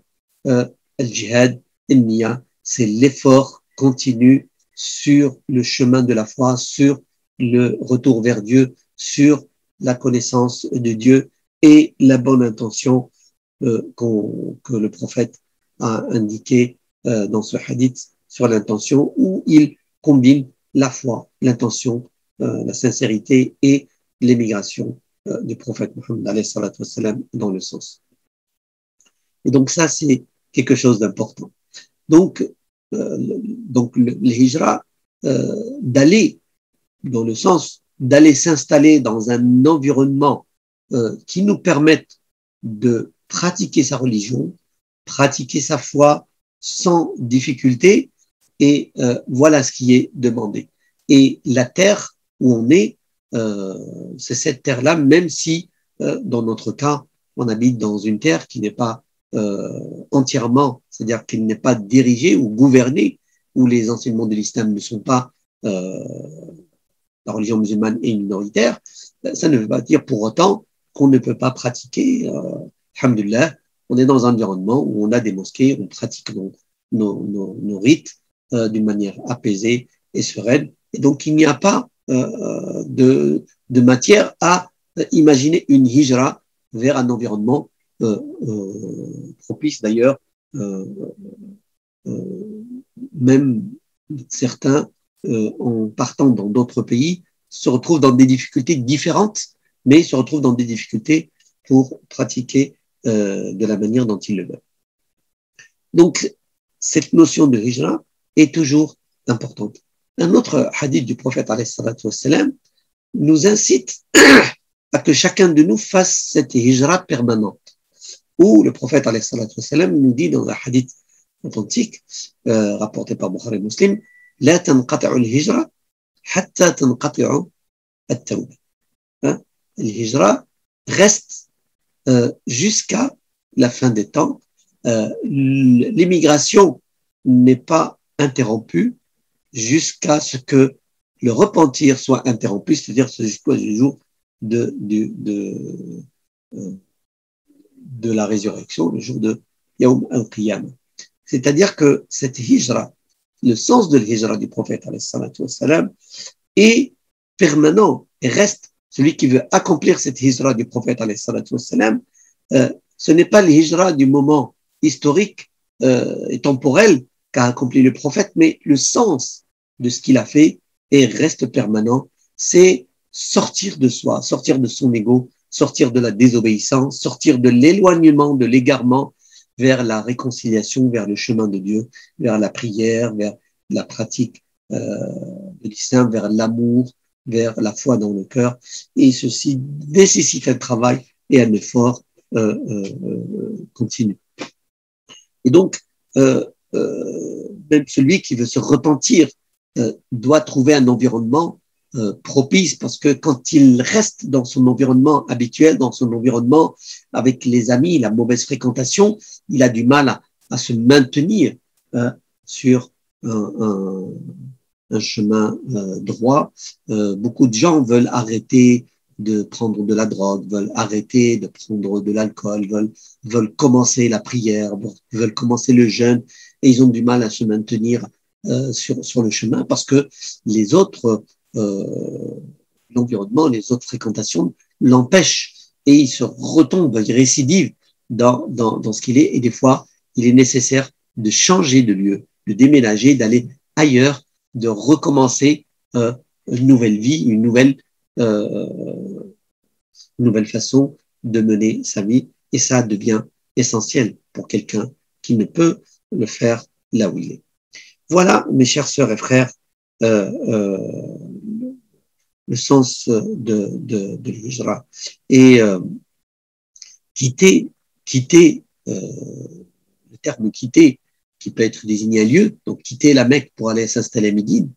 al-jihad, al-niyya, c'est l'effort continu sur le chemin de la foi, sur le retour vers Dieu, sur la connaissance de Dieu et la bonne intention que le prophète a indiqué dans ce hadith sur l'intention, où il combine la foi, l'intention, la sincérité et l'émigration du prophète Mohammed alayhi salatu wassalam dans le sens. Et donc ça, c'est quelque chose d'important. Donc le hijra, d'aller dans le sens d'aller s'installer dans un environnement qui nous permette de pratiquer sa religion, pratiquer sa foi sans difficulté, et voilà ce qui est demandé. Et la terre où on est, c'est cette terre-là, même si dans notre cas, on habite dans une terre qui n'est pas entièrement, c'est-à-dire qu'elle n'est pas dirigée ou gouvernée, où les enseignements de l'islam ne sont pas, la religion musulmane est minoritaire, ça ne veut pas dire pour autant qu'on ne peut pas pratiquer, alhamdoulilah, on est dans un environnement où on a des mosquées, on pratique nos rites d'une manière apaisée et sereine, et donc il n'y a pas de matière à imaginer une hijra vers un environnement propice. D'ailleurs, même certains, en partant dans d'autres pays, se retrouvent dans des difficultés différentes, mais se retrouvent dans des difficultés pour pratiquer de la manière dont ils le veulent. Donc, cette notion de hijra est toujours importante. Un autre hadith du prophète alayhi salatu wassalam nous incite à que chacun de nous fasse cette hijra permanente, où le prophète alayhi salatu wassalam nous dit dans un hadith authentique rapporté par Bukhari Muslim, la tanqati'u al-hijra hatta tanqati'u at-tawba. L'hijra reste jusqu'à la fin des temps. L'immigration n'est pas interrompue jusqu'à ce que le repentir soit interrompu, c'est-à-dire jusqu'au jour de la résurrection, le jour de Yawm al-Qiyamah. C'est-à-dire que cette hijra, le sens de l'hijra du prophète alayhi salatu wassalam, est permanent et reste. Celui qui veut accomplir cette hijra du prophète alayhi salatu wassalam, ce n'est pas l'hijra du moment historique et temporel qu'a accompli le prophète, mais le sens de ce qu'il a fait et reste permanent, c'est sortir de soi, sortir de son ego, sortir de la désobéissance, sortir de l'éloignement, de l'égarement vers la réconciliation, vers le chemin de Dieu, vers la prière, vers la pratique de l'islam, vers l'amour, vers la foi dans le cœur. Et ceci nécessite un travail et un effort continu. Et donc, même celui qui veut se repentir doit trouver un environnement propice, parce que quand il reste dans son environnement habituel, dans son environnement avec les amis, la mauvaise fréquentation, il a du mal à se maintenir sur un chemin droit. Beaucoup de gens veulent arrêter de prendre de la drogue, veulent arrêter de prendre de l'alcool, veulent commencer la prière, veulent commencer le jeûne, et ils ont du mal à se maintenir sur le chemin parce que les autres, l'environnement, les autres fréquentations l'empêchent et il se retombe, il récidive dans ce qu'il est. Et des fois, il est nécessaire de changer de lieu, de déménager, d'aller ailleurs, de recommencer une nouvelle vie, une nouvelle façon de mener sa vie. Et ça devient essentiel pour quelqu'un qui ne peut le faire là où il est. Voilà, mes chères sœurs et frères, le sens de l'hijra. Et quitter, le terme quitter, qui peut être désigné un lieu, donc quitter la Mecque pour aller s'installer à Médine,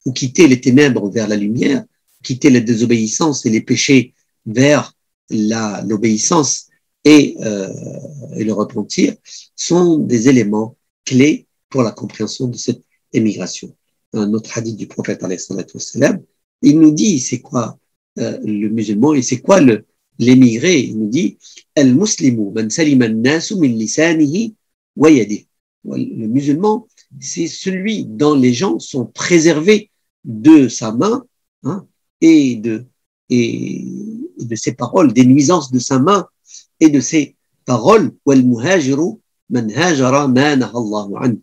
ou quitter les ténèbres vers la lumière, quitter la désobéissance et les péchés vers l'obéissance et le repentir, sont des éléments clés pour la compréhension de cette émigration. Un autre hadith du prophète, alayhi salatu wassalam, il nous dit c'est quoi le musulman et c'est quoi l'émigré. Il nous dit al-muslimu man salima an-nasu min lisanihi wa yadihi. Le musulman, c'est celui dont les gens sont préservés de sa main et de ses paroles, des nuisances de sa main et de ses paroles. Wal-muhajiru man hajara ma naha Allahu an.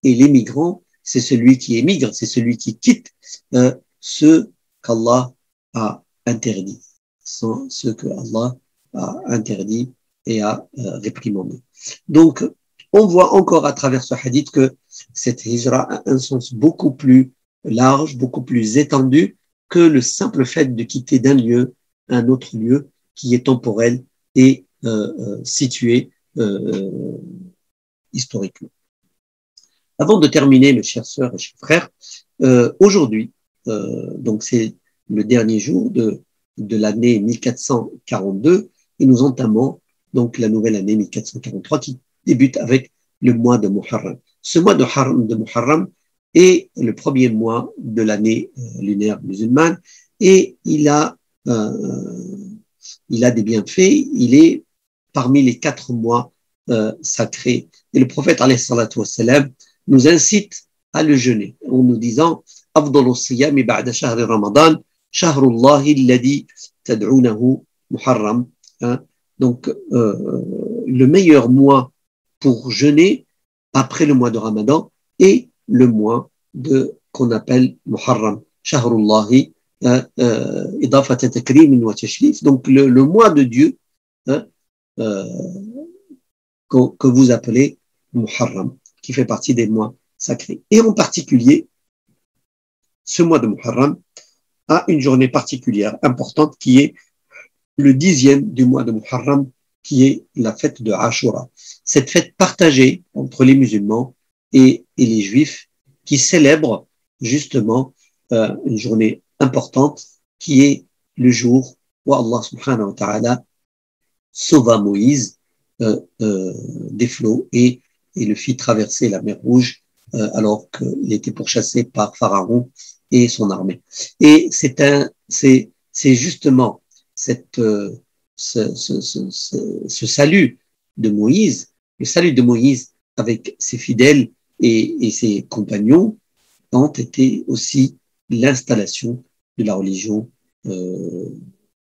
Et l'émigrant, c'est celui qui émigre, c'est celui qui quitte ce qu'Allah a interdit, ce que Allah a interdit et a réprimandé. Donc, on voit encore à travers ce hadith que cette hijra a un sens beaucoup plus large, beaucoup plus étendu que le simple fait de quitter d'un lieu un autre lieu qui est temporel et situé historiquement. Avant de terminer, mes chères sœurs et chers frères, aujourd'hui, donc c'est le dernier jour de l'année 1442 et nous entamons donc la nouvelle année 1443 qui débute avec le mois de Muharram. Ce mois de Muharram est le premier mois de l'année lunaire musulmane et il a des bienfaits, il est parmi les 4 mois sacrés. Et le prophète alayhi salatu wassalam nous incite à le jeûner en nous disant أفضل الصيام بعد شهر رمضان شهر الله الذي تدعونه محرم. Donc le meilleur mois pour jeûner après le mois de Ramadan est le mois qu'on appelle Muharram. شهر الله إضافة تكريم وتشريف. Donc le mois de Dieu que vous appelez Muharram, qui fait partie des mois sacrés. Et en particulier, ce mois de Muharram a une journée particulière, importante, qui est le 10e du mois de Muharram, qui est la fête de Ashura. Cette fête partagée entre les musulmans et les juifs, qui célèbrent justement une journée importante, qui est le jour où Allah subhanahu wa ta'ala sauva Moïse des flots et le fit traverser la mer Rouge alors qu'il était pourchassé par Pharaon et son armée. Et c'est justement ce salut de Moïse, le salut de Moïse avec ses fidèles et ses compagnons ont été aussi l'installation de la religion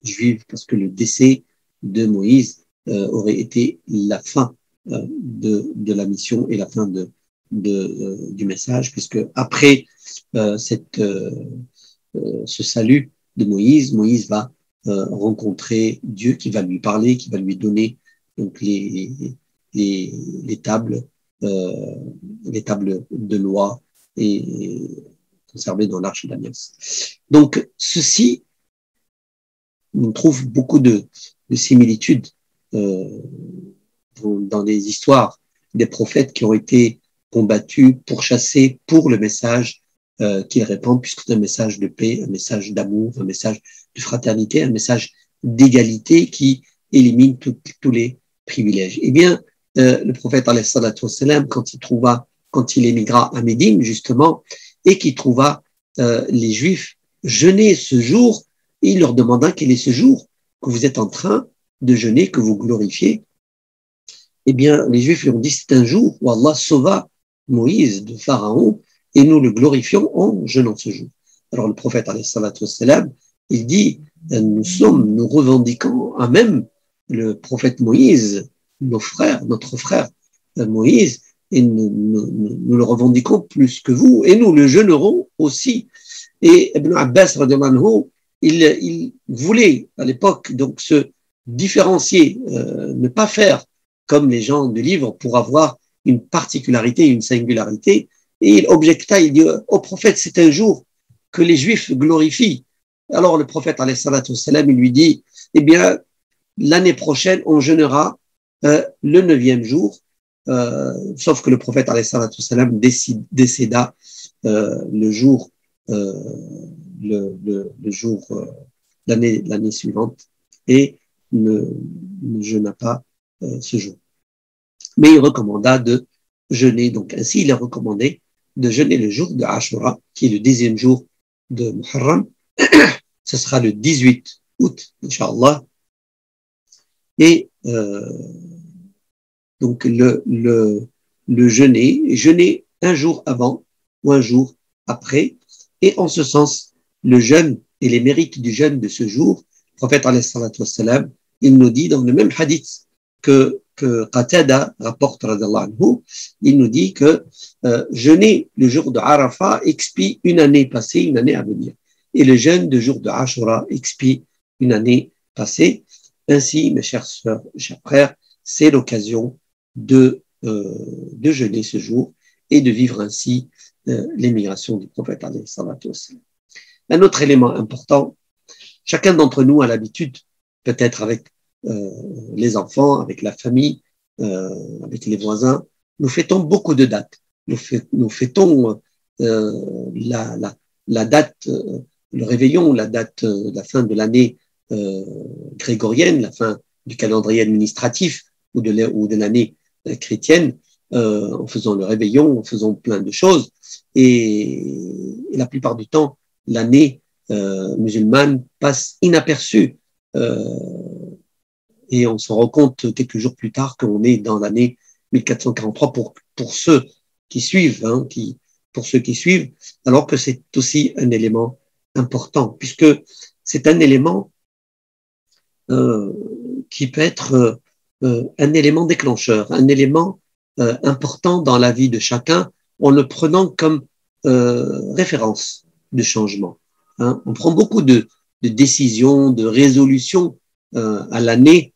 juive, parce que le décès de Moïse aurait été la fin de la mission et la fin du message, puisque après ce salut de Moïse, Moïse va rencontrer Dieu qui va lui parler, qui va lui donner donc les tables de loi et conservées dans l'Arche d'Alliance. Donc ceci, on trouve beaucoup de similitudes dans les histoires des prophètes qui ont été combattus, pourchassés pour le message qu'ils répandent, puisque c'est un message de paix, un message d'amour, un message de fraternité, un message d'égalité qui élimine tous les privilèges. Eh bien, le prophète alayhi salatu wassalam, quand il émigra à Médine, justement, et qu'il trouva les Juifs jeûner ce jour, et il leur demanda quel est ce jour que vous êtes en train de jeûner, que vous glorifiez. Eh bien, les Juifs lui ont dit, c'est un jour où Allah sauva Moïse de Pharaon, et nous le glorifions en jeûnant ce jour. Alors le prophète alayhi salatu wassalam, il dit, nous revendiquons à même le prophète Moïse, notre frère Moïse, et nous le revendiquons plus que vous, et nous le jeûnerons aussi. Et Ibn Abbas, il voulait à l'époque donc se différencier, ne pas faire comme les gens du livre pour avoir une particularité, une singularité. Et il objecta, il dit au prophète, c'est un jour que les Juifs glorifient. Alors le prophète, alayhi salatu wassalam, il lui dit, eh bien, l'année prochaine, on jeûnera le 9e jour, sauf que le prophète, alayhi salatu wassalam, décéda le jour, l'année suivante, et ne jeûna pas ce jour. Mais il recommanda de jeûner, donc ainsi il est recommandé de jeûner le jour de Ashura, qui est le 10e jour de Muharram. Ce sera le 18 août, Inch'Allah. Et donc le jeûner un jour avant ou un jour après. Et en ce sens, le jeûne et les mérites du jeûne de ce jour, le prophète alayhi salatu wassalam, il nous dit dans le même hadith que Qatada rapporte, anhu, il nous dit que jeûner le jour de Arafat expie une année passée, une année à venir. Et le jeûne de jour de Ashura expie une année passée. Ainsi, mes chères sœurs, chers frères, c'est l'occasion de jeûner ce jour et de vivre ainsi l'émigration du prophète alayhi salatu wassalam. Un autre élément important, chacun d'entre nous a l'habitude, peut-être avec les enfants, avec la famille, avec les voisins, nous fêtons beaucoup de dates. Nous fêtons la date, le réveillon, la date, la fin de l'année grégorienne, la fin du calendrier administratif ou de l'année chrétienne, en faisant le réveillon, en faisant plein de choses. Et la plupart du temps, l'année musulmane passe inaperçue. Et on se rend compte quelques jours plus tard qu'on est dans l'année 1443 pour ceux qui suivent, pour ceux qui suivent, alors que c'est aussi un élément important, puisque c'est un élément qui peut être un élément déclencheur, un élément important dans la vie de chacun, en le prenant comme référence de changement. On prend beaucoup de décisions, de résolutions à l'année,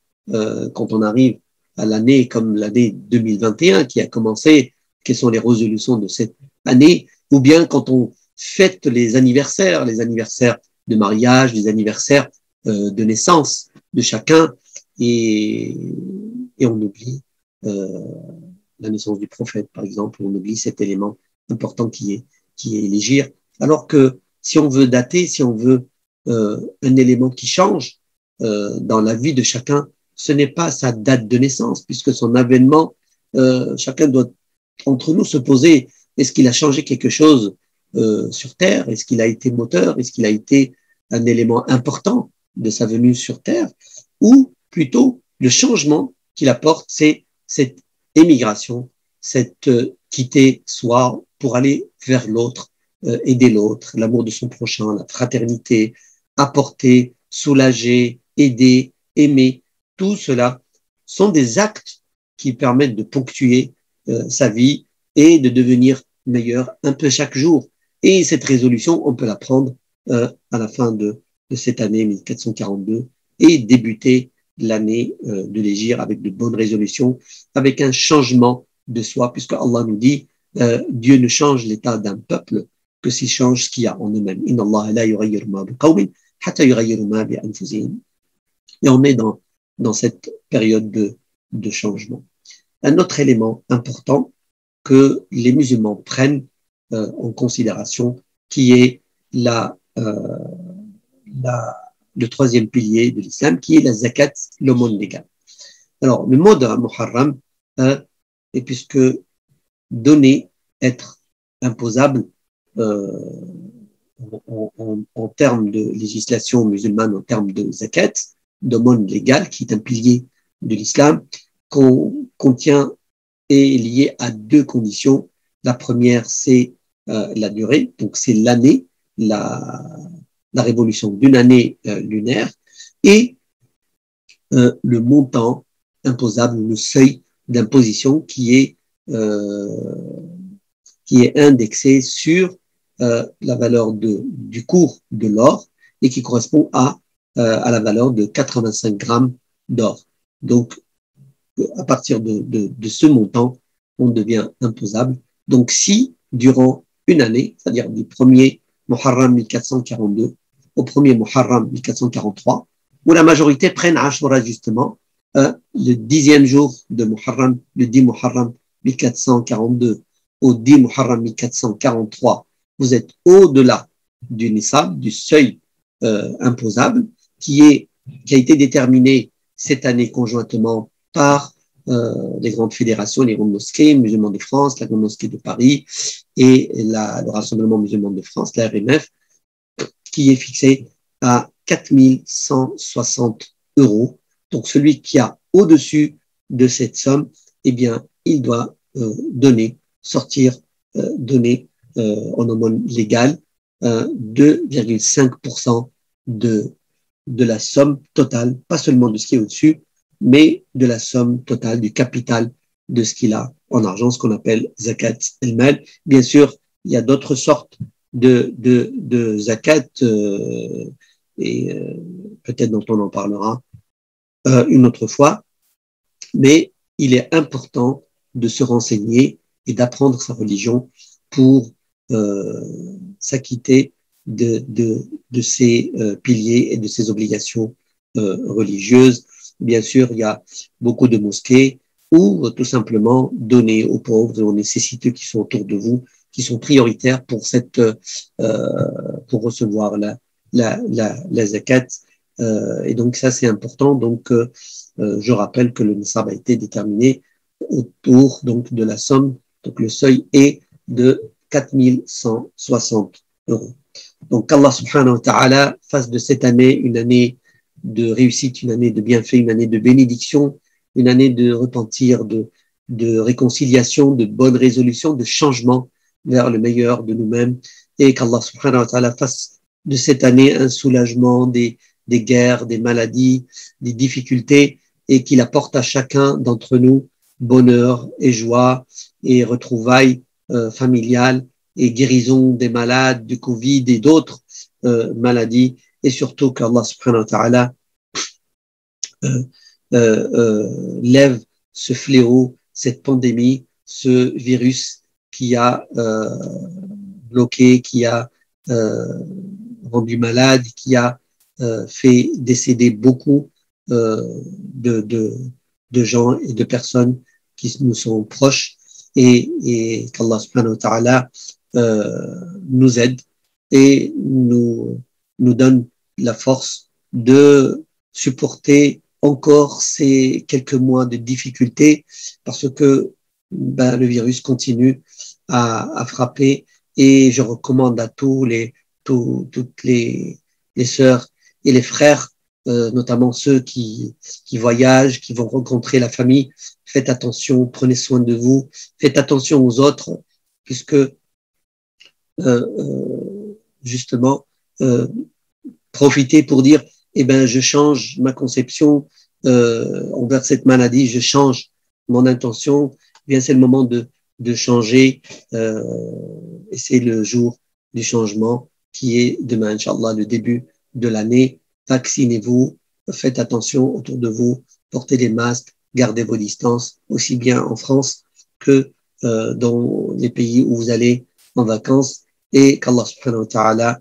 quand on arrive à l'année comme l'année 2021 qui a commencé, quelles sont les résolutions de cette année, ou bien quand on fête les anniversaires de mariage, les anniversaires de naissance de chacun, et on oublie la naissance du prophète, par exemple, on oublie cet élément important qui est l'hégire, alors que si on veut dater, si on veut un élément qui change dans la vie de chacun, ce n'est pas sa date de naissance, puisque son avènement, chacun doit entre nous se poser, est-ce qu'il a changé quelque chose sur Terre? Est-ce qu'il a été moteur? Est-ce qu'il a été un élément important de sa venue sur Terre? Ou plutôt, le changement qu'il apporte, c'est cette émigration, cette quitter soi pour aller vers l'autre, aider l'autre, l'amour de son prochain, la fraternité, apporter, soulager, aider, aimer. Tout cela sont des actes qui permettent de ponctuer sa vie et de devenir meilleur un peu chaque jour. Et cette résolution, on peut la prendre à la fin de cette année 1442 et débuter l'année de l'hégire avec de bonnes résolutions, avec un changement de soi, puisque Allah nous dit Dieu ne change l'état d'un peuple que s'il change ce qu'il y a en eux-mêmes. Inna Allah la yughayyiru ma biqawmin hatta yughayyiru ma bi anfusihim. Et on est dans cette période de changement. Un autre élément important que les musulmans prennent en considération qui est le troisième pilier de l'islam, qui est la zakat, l'aumône légale. Alors, le mot de Muharram, et puisque donner, être imposable, en termes de législation musulmane, en termes de zakat, d'aumône légale, qui est un pilier de l'islam, contient est lié à deux conditions. La première, c'est la durée, donc c'est l'année, la révolution d'une année lunaire, et le montant imposable, le seuil d'imposition qui est indexé sur la valeur du cours de l'or et qui correspond à la valeur de 85 grammes d'or. Donc, à partir de ce montant, on devient imposable. Donc, si durant une année, c'est-à-dire du 1er Muharram 1442 au 1er Muharram 1443, où la majorité prennent Ashura justement, le 10e jour de Muharram, le 10 Muharram 1442 au 10 Muharram 1443, vous êtes au-delà du nisab, du seuil imposable, qui a été déterminé cette année conjointement par les grandes fédérations, les grandes mosquées musulmanes de France, la grande mosquée de Paris et le Rassemblement musulman de France, la RMF, qui est fixé à 4160 €. Donc, celui qui a au-dessus de cette somme, eh bien, il doit donner en aumône légale 2,5% de la somme totale, pas seulement de ce qui est au-dessus, mais de la somme totale du capital de ce qu'il a en argent, ce qu'on appelle zakat el-mal. Bien sûr, il y a d'autres sortes de zakat peut-être dont on en parlera une autre fois, mais il est important de se renseigner et d'apprendre sa religion pour s'acquitter de ces piliers et de ces obligations religieuses. Bien sûr, il y a beaucoup de mosquées ou tout simplement donner aux pauvres et aux nécessiteux qui sont autour de vous, qui sont prioritaires pour recevoir la zakat. Et donc ça, c'est important. Donc, je rappelle que le nisab a été déterminé autour donc de la somme. Donc, le seuil est de 4160 €. Donc, qu'Allah subhanahu wa ta'ala fasse de cette année une année de réussite, une année de bienfait, une année de bénédiction, une année de repentir, de réconciliation, de bonnes résolutions, de changement vers le meilleur de nous-mêmes, et qu'Allah subhanahu wa ta'ala fasse de cette année un soulagement des guerres, des maladies, des difficultés, et qu'il apporte à chacun d'entre nous bonheur et joie et retrouvailles familiales et guérison des malades, du Covid et d'autres maladies, et surtout qu'Allah subhanahu wa ta'ala lève ce fléau, cette pandémie, ce virus qui a bloqué, qui a rendu malade, qui a fait décéder beaucoup de gens et de personnes qui nous sont proches, et qu'Allah subhanahu wa ta'ala nous aide et nous donne la force de supporter encore ces quelques mois de difficultés, parce que le virus continue à frapper, et je recommande à toutes les sœurs et les frères, notamment ceux qui voyagent, qui vont rencontrer la famille, faites attention, prenez soin de vous, faites attention aux autres, puisque justement, profitez pour dire, je change ma conception envers cette maladie, je change mon intention, bien c'est le moment de changer, et c'est le jour du changement qui est demain, Inch'Allah, le début de l'année. Vaccinez-vous, faites attention autour de vous, portez des masques, gardez vos distances, aussi bien en France que dans les pays où vous allez en vacances, et qu'Allah subhanahu wa ta'ala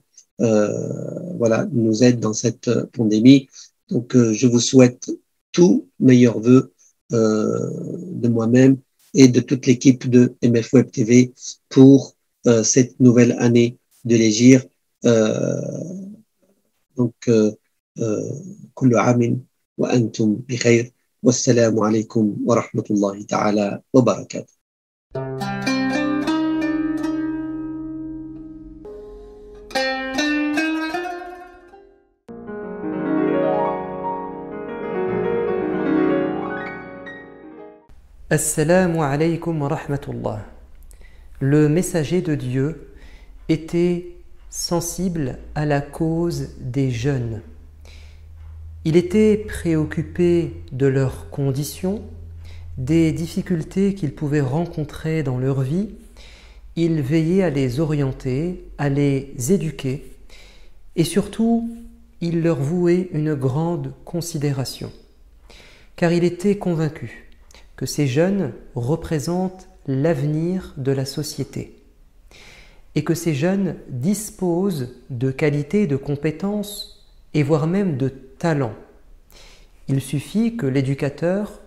nous aide dans cette pandémie. Donc, je vous souhaite tous meilleurs vœux de moi-même et de toute l'équipe de MF Web TV pour cette nouvelle année de les dire كل عام وأنتم بخير والسلام عليكم ورحمة الله تعالى وبركاته. Assalamu alaykum wa rahmatullah. Le messager de Dieu était sensible à la cause des jeunes. Il était préoccupé de leurs conditions, des difficultés qu'ils pouvaient rencontrer dans leur vie. Il veillait à les orienter, à les éduquer et surtout, il leur vouait une grande considération. Car il était convaincu que ces jeunes représentent l'avenir de la société et que ces jeunes disposent de qualités, de compétences et voire même de talents. Il suffit que l'éducateur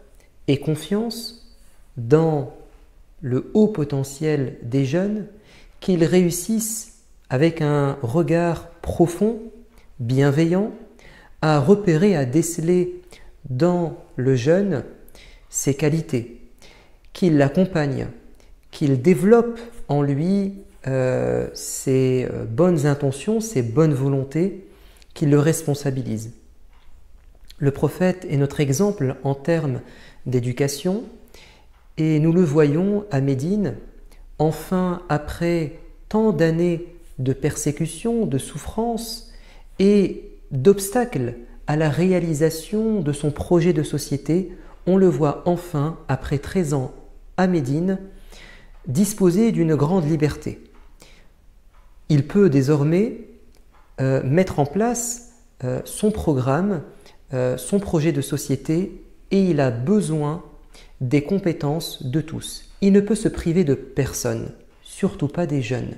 ait confiance dans le haut potentiel des jeunes, qu'ils réussissent avec un regard profond, bienveillant, à repérer, à déceler dans le jeune ses qualités, qu'il l'accompagne, qu'il développe en lui ses bonnes intentions, ses bonnes volontés, qu'il le responsabilise. Le prophète est notre exemple en termes d'éducation et nous le voyons à Médine, enfin après tant d'années de persécution, de souffrance et d'obstacles à la réalisation de son projet de société, on le voit enfin, après 13 ans à Médine, disposer d'une grande liberté. Il peut désormais mettre en place son programme, son projet de société et il a besoin des compétences de tous. Il ne peut se priver de personne, surtout pas des jeunes.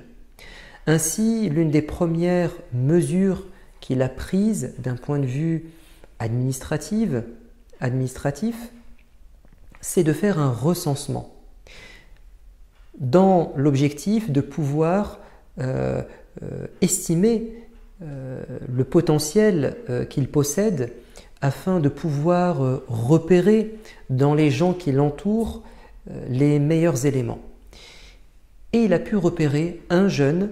Ainsi, l'une des premières mesures qu'il a prises d'un point de vue administratif, c'est de faire un recensement dans l'objectif de pouvoir estimer le potentiel qu'il possède afin de pouvoir repérer dans les gens qui l'entourent les meilleurs éléments. Et il a pu repérer un jeune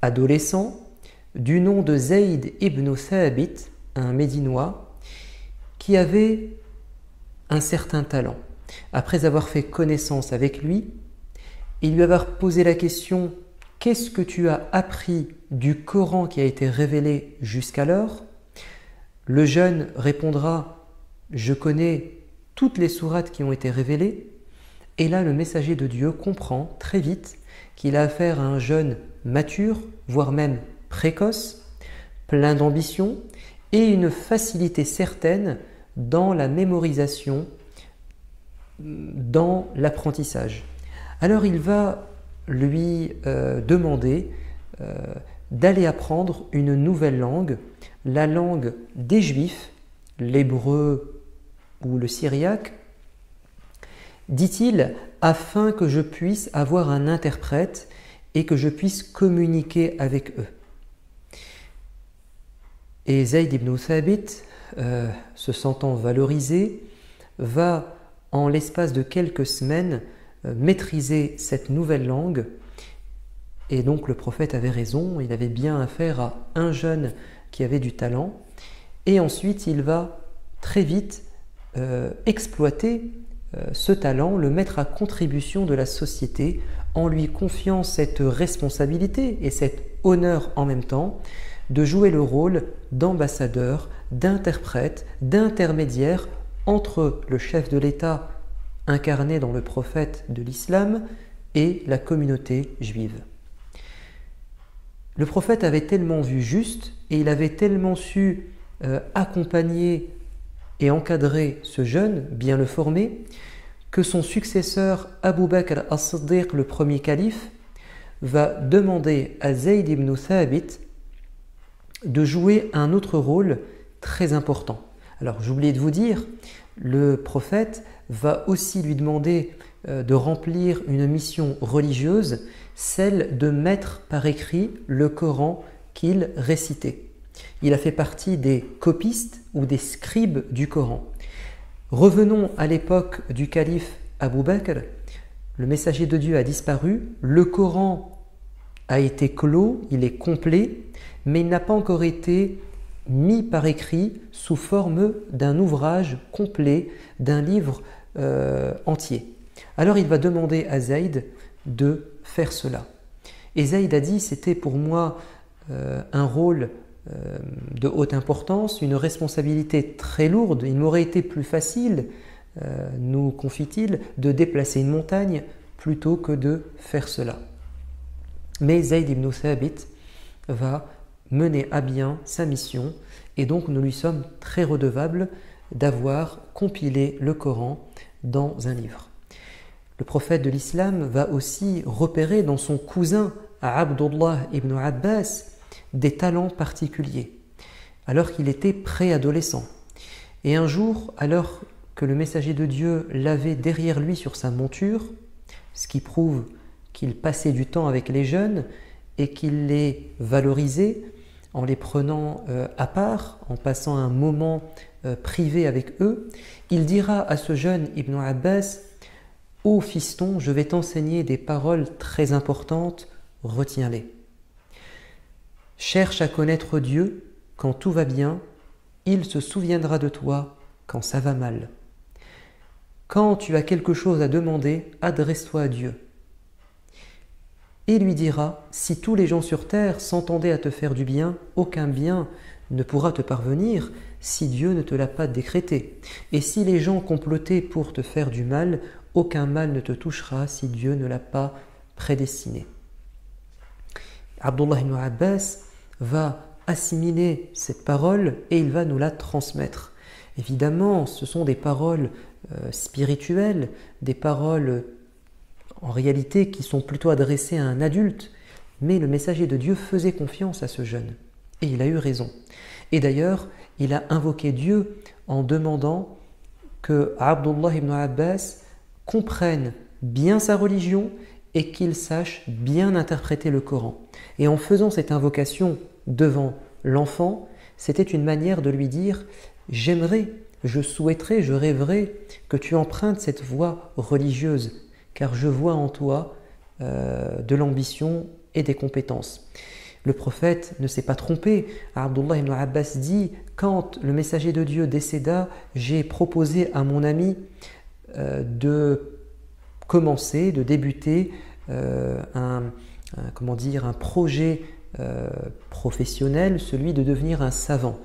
adolescent du nom de Zayd ibn Thabit, un Médinois, qui avait un certain talent. Après avoir fait connaissance avec lui, il lui avait posé la question « Qu'est-ce que tu as appris du Coran qui a été révélé jusqu'alors ?» Le jeune répondra « Je connais toutes les sourates qui ont été révélées. » Et là, le messager de Dieu comprend très vite qu'il a affaire à un jeune mature, voire même précoce, plein d'ambition et une facilité certaine dans la mémorisation, dans l'apprentissage. Alors il va lui demander d'aller apprendre une nouvelle langue, la langue des Juifs, l'hébreu ou le syriaque, dit-il, afin que je puisse avoir un interprète et que je puisse communiquer avec eux. Et Zayd ibn Thabit, se sentant valorisé, va en l'espace de quelques semaines maîtriser cette nouvelle langue. Et donc le prophète avait raison, il avait bien affaire à un jeune qui avait du talent. Et ensuite il va très vite exploiter ce talent, le mettre à contribution de la société en lui confiant cette responsabilité et cet honneur en même temps de jouer le rôle d'ambassadeur, d'interprète, d'intermédiaire entre le chef de l'État incarné dans le prophète de l'islam et la communauté juive. Le prophète avait tellement vu juste et il avait tellement su accompagner et encadrer ce jeune, bien le former, que son successeur Abu Bakr as-Siddiq, le premier calife, va demander à Zayd ibn Thabit de jouer un autre rôle très important. Alors, j'ai oublié de vous dire, le prophète va aussi lui demander de remplir une mission religieuse, celle de mettre par écrit le Coran qu'il récitait. Il a fait partie des copistes ou des scribes du Coran. Revenons à l'époque du calife Abu Bakr. Le messager de Dieu a disparu, le Coran a été clos, il est complet, mais il n'a pas encore été mis par écrit sous forme d'un ouvrage complet, d'un livre entier. Alors il va demander à Zayd de faire cela. Et Zayd a dit, c'était pour moi un rôle de haute importance, une responsabilité très lourde. Il m'aurait été plus facile, nous confie-t-il, de déplacer une montagne plutôt que de faire cela. Mais Zayd ibn Thabit va mener à bien sa mission et donc nous lui sommes très redevables d'avoir compilé le Coran dans un livre. Le prophète de l'islam va aussi repérer dans son cousin Abdullah ibn Abbas des talents particuliers, alors qu'il était préadolescent. Et un jour, alors que le messager de Dieu l'avait derrière lui sur sa monture, ce qui prouve qu'il passait du temps avec les jeunes et qu'il les valorisait en les prenant à part, en passant un moment privé avec eux, il dira à ce jeune Ibn Abbas « Ô fiston, je vais t'enseigner des paroles très importantes, retiens-les. Cherche à connaître Dieu quand tout va bien, il se souviendra de toi quand ça va mal. Quand tu as quelque chose à demander, adresse-toi à Dieu. Et lui dira, si tous les gens sur terre s'entendaient à te faire du bien, aucun bien ne pourra te parvenir si Dieu ne te l'a pas décrété. Et si les gens complotaient pour te faire du mal, aucun mal ne te touchera si Dieu ne l'a pas prédestiné. » Abdullah ibn Abbas va assimiler cette parole et il va nous la transmettre. Évidemment, ce sont des paroles spirituelles, des paroles en réalité qui sont plutôt adressées à un adulte, mais le messager de Dieu faisait confiance à ce jeune et il a eu raison. Et d'ailleurs, il a invoqué Dieu en demandant que Abdullah ibn Abbas comprenne bien sa religion et qu'il sache bien interpréter le Coran. Et en faisant cette invocation devant l'enfant, c'était une manière de lui dire « J'aimerais, je souhaiterais, je rêverais que tu empruntes cette voie religieuse, car je vois en toi de l'ambition et des compétences. » Le prophète ne s'est pas trompé. Abdullah ibn Abbas dit « Quand le messager de Dieu décéda, j'ai proposé à mon ami de commencer, de débuter un projet professionnel, celui de devenir un savant.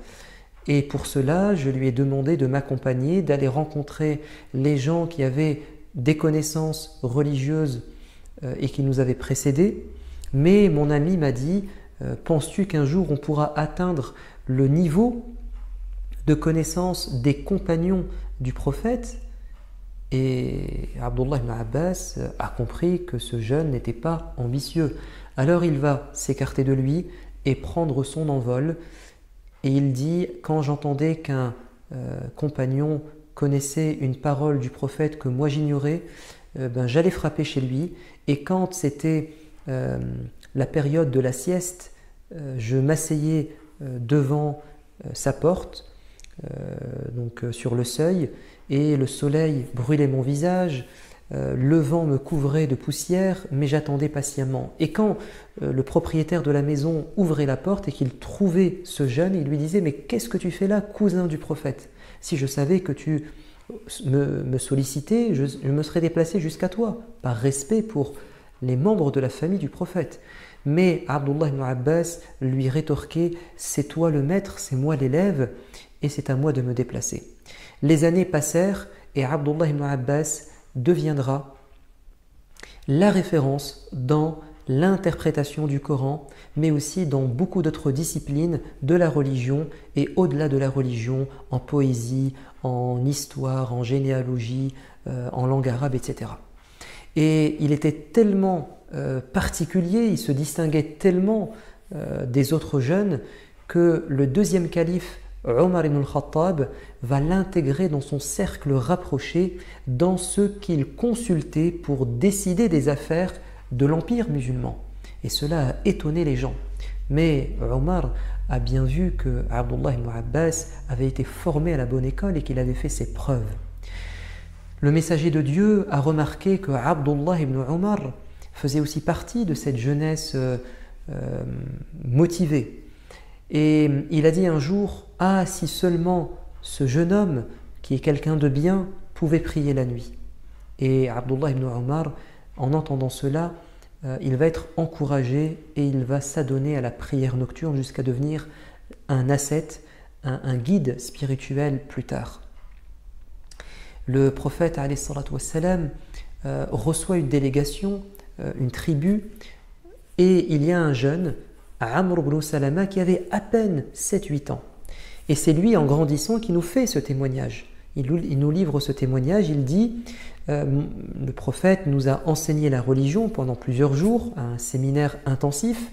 Et pour cela, je lui ai demandé de m'accompagner, d'aller rencontrer les gens qui avaient des connaissances religieuses et qui nous avaient précédés. Mais mon ami m'a dit, penses-tu qu'un jour on pourra atteindre le niveau de connaissance des compagnons du prophète ? Et Abdullah ibn Abbas a compris que ce jeune n'était pas ambitieux. Alors il va s'écarter de lui et prendre son envol. Et il dit, quand j'entendais qu'un compagnon connaissait une parole du prophète que moi j'ignorais, j'allais frapper chez lui. Et quand c'était la période de la sieste, je m'asseyais devant sa porte, sur le seuil, et le soleil brûlait mon visage, le vent me couvrait de poussière, mais j'attendais patiemment. Et quand le propriétaire de la maison ouvrait la porte et qu'il trouvait ce jeune, il lui disait « Mais qu'est-ce que tu fais là, cousin du prophète? Si je savais que tu me sollicitais, je me serais déplacé jusqu'à toi, par respect pour les membres de la famille du prophète. » Mais Abdullah ibn Abbas lui rétorquait « C'est toi le maître, c'est moi l'élève, et c'est à moi de me déplacer. » Les années passèrent et Abdullah ibn Abbas deviendra la référence dans l'interprétation du Coran, mais aussi dans beaucoup d'autres disciplines de la religion et au-delà de la religion, en poésie, en histoire, en généalogie, en langue arabe, etc. Et il était tellement particulier, il se distinguait tellement des autres jeunes que le deuxième calife Omar ibn al-Khattab va l'intégrer dans son cercle rapproché, dans ce qu'il consultait pour décider des affaires de l'empire musulman. Et cela a étonné les gens. Mais Omar a bien vu que Abdullah ibn Abbas avait été formé à la bonne école et qu'il avait fait ses preuves. Le messager de Dieu a remarqué que Abdullah ibn Omar faisait aussi partie de cette jeunesse motivée. Et il a dit un jour, « Ah, si seulement ce jeune homme, qui est quelqu'un de bien, pouvait prier la nuit. » Et Abdullah ibn Omar, en entendant cela, il va être encouragé et il va s'adonner à la prière nocturne jusqu'à devenir un ascète, un guide spirituel plus tard. Le prophète alayhi salatu wassalam, reçoit une délégation, une tribu, et il y a un jeune, Amr ibn Salama, qui avait à peine 7-8 ans. Et c'est lui, en grandissant, qui nous fait ce témoignage. Il nous livre ce témoignage, il dit le prophète nous a enseigné la religion pendant plusieurs jours, à un séminaire intensif,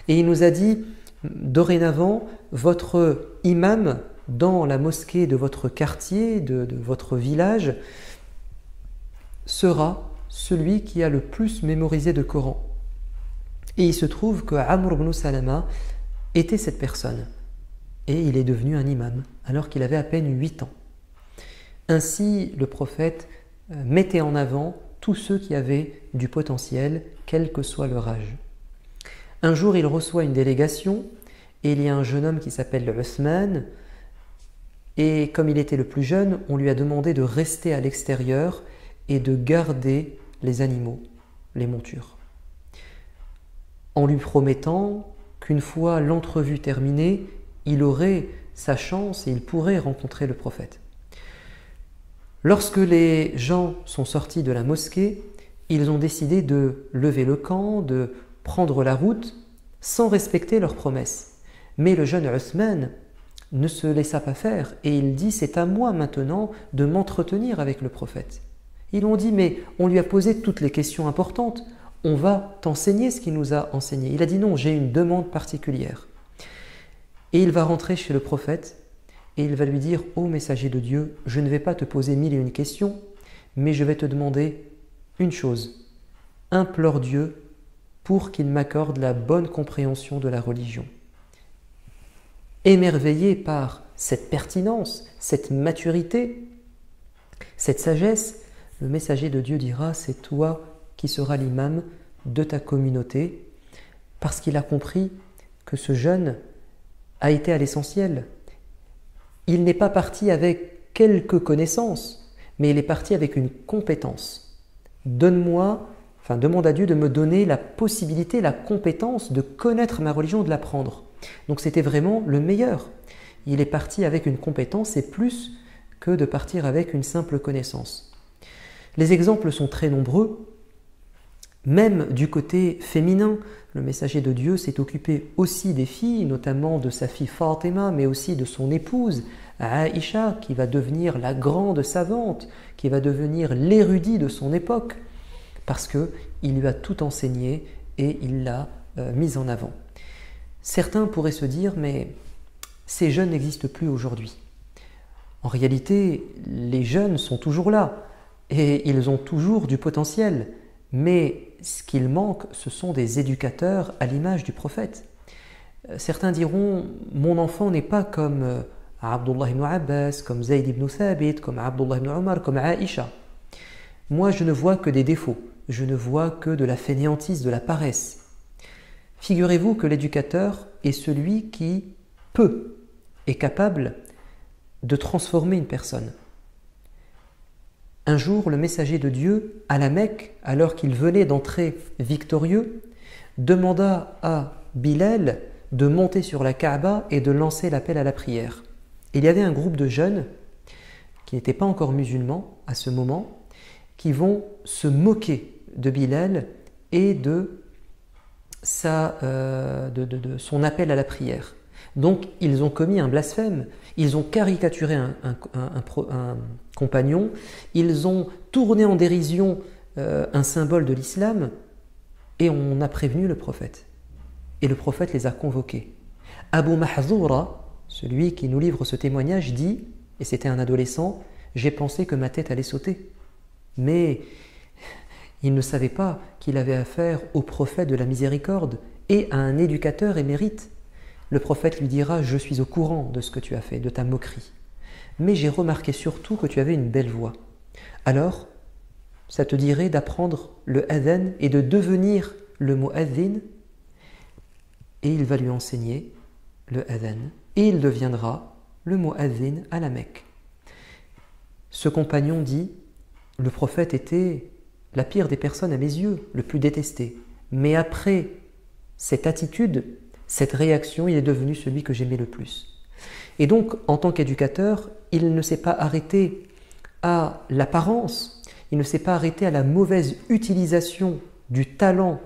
et il nous a dit, dorénavant, votre imam dans la mosquée de votre quartier, de votre village, sera celui qui a le plus mémorisé de Coran. Et il se trouve que Amr ibn Salama était cette personne. Et il est devenu un imam, alors qu'il avait à peine 8 ans. Ainsi, le prophète mettait en avant tous ceux qui avaient du potentiel, quel que soit leur âge. Un jour, il reçoit une délégation, et il y a un jeune homme qui s'appelle Uthman, et comme il était le plus jeune, on lui a demandé de rester à l'extérieur et de garder les animaux, les montures, en lui promettant qu'une fois l'entrevue terminée, il aurait sa chance et il pourrait rencontrer le prophète. Lorsque les gens sont sortis de la mosquée, ils ont décidé de lever le camp, de prendre la route, sans respecter leurs promesses. Mais le jeune Uthman ne se laissa pas faire et il dit « c'est à moi maintenant de m'entretenir avec le prophète ». Ils ont dit « mais on lui a posé toutes les questions importantes, on va t'enseigner ce qu'il nous a enseigné ». Il a dit « non, j'ai une demande particulière ». Et il va rentrer chez le prophète et il va lui dire « ô messager de Dieu, je ne vais pas te poser 1001 questions, mais je vais te demander une chose. Implore Dieu pour qu'il m'accorde la bonne compréhension de la religion. » Émerveillé par cette pertinence, cette maturité, cette sagesse, le messager de Dieu dira « c'est toi qui seras l'imam de ta communauté » parce qu'il a compris que ce jeune a été à l'essentiel. Il n'est pas parti avec quelques connaissances, mais il est parti avec une compétence. Demande à Dieu de me donner la possibilité, la compétence de connaître ma religion, de l'apprendre. Donc c'était vraiment le meilleur. Il est parti avec une compétence et plus que de partir avec une simple connaissance. Les exemples sont très nombreux. Même du côté féminin, le messager de Dieu s'est occupé aussi des filles, notamment de sa fille Fatima, mais aussi de son épouse Aïcha, qui va devenir la grande savante, qui va devenir l'érudit de son époque, parce qu'il lui a tout enseigné et il l'a mise en avant. Certains pourraient se dire, mais ces jeunes n'existent plus aujourd'hui. En réalité, les jeunes sont toujours là et ils ont toujours du potentiel, mais ce qu'il manque, ce sont des éducateurs à l'image du prophète. Certains diront, mon enfant n'est pas comme Abdullah ibn Abbas, comme Zayd ibn Thabit, comme Abdullah ibn Omar, comme Aïcha. Moi, je ne vois que des défauts, je ne vois que de la fainéantise, de la paresse. Figurez-vous que l'éducateur est celui qui est capable de transformer une personne. Un jour, le messager de Dieu, à la Mecque, alors qu'il venait d'entrer victorieux, demanda à Bilal de monter sur la Kaaba et de lancer l'appel à la prière. Il y avait un groupe de jeunes qui n'étaient pas encore musulmans à ce moment, qui vont se moquer de Bilal et de son appel à la prière. Donc ils ont commis un blasphème, ils ont caricaturé un compagnon, ils ont tourné en dérision un symbole de l'islam et on a prévenu le prophète. Et le prophète les a convoqués. Abu Mahzoura celui qui nous livre ce témoignage, dit, et c'était un adolescent, « J'ai pensé que ma tête allait sauter. » Mais il ne savait pas qu'il avait affaire au prophète de la miséricorde et à un éducateur émérite. Le prophète lui dira « Je suis au courant de ce que tu as fait, de ta moquerie. Mais j'ai remarqué surtout que tu avais une belle voix. Alors, ça te dirait d'apprendre le adhan et de devenir le mu'adhin ?» Et il va lui enseigner le adhan et il deviendra le mu'adhin à la Mecque. Ce compagnon dit « Le prophète était la pire des personnes à mes yeux, le plus détesté. Mais après cette attitude, cette réaction, il est devenu celui que j'aimais le plus. » Et donc, en tant qu'éducateur, il ne s'est pas arrêté à l'apparence, il ne s'est pas arrêté à la mauvaise utilisation du talent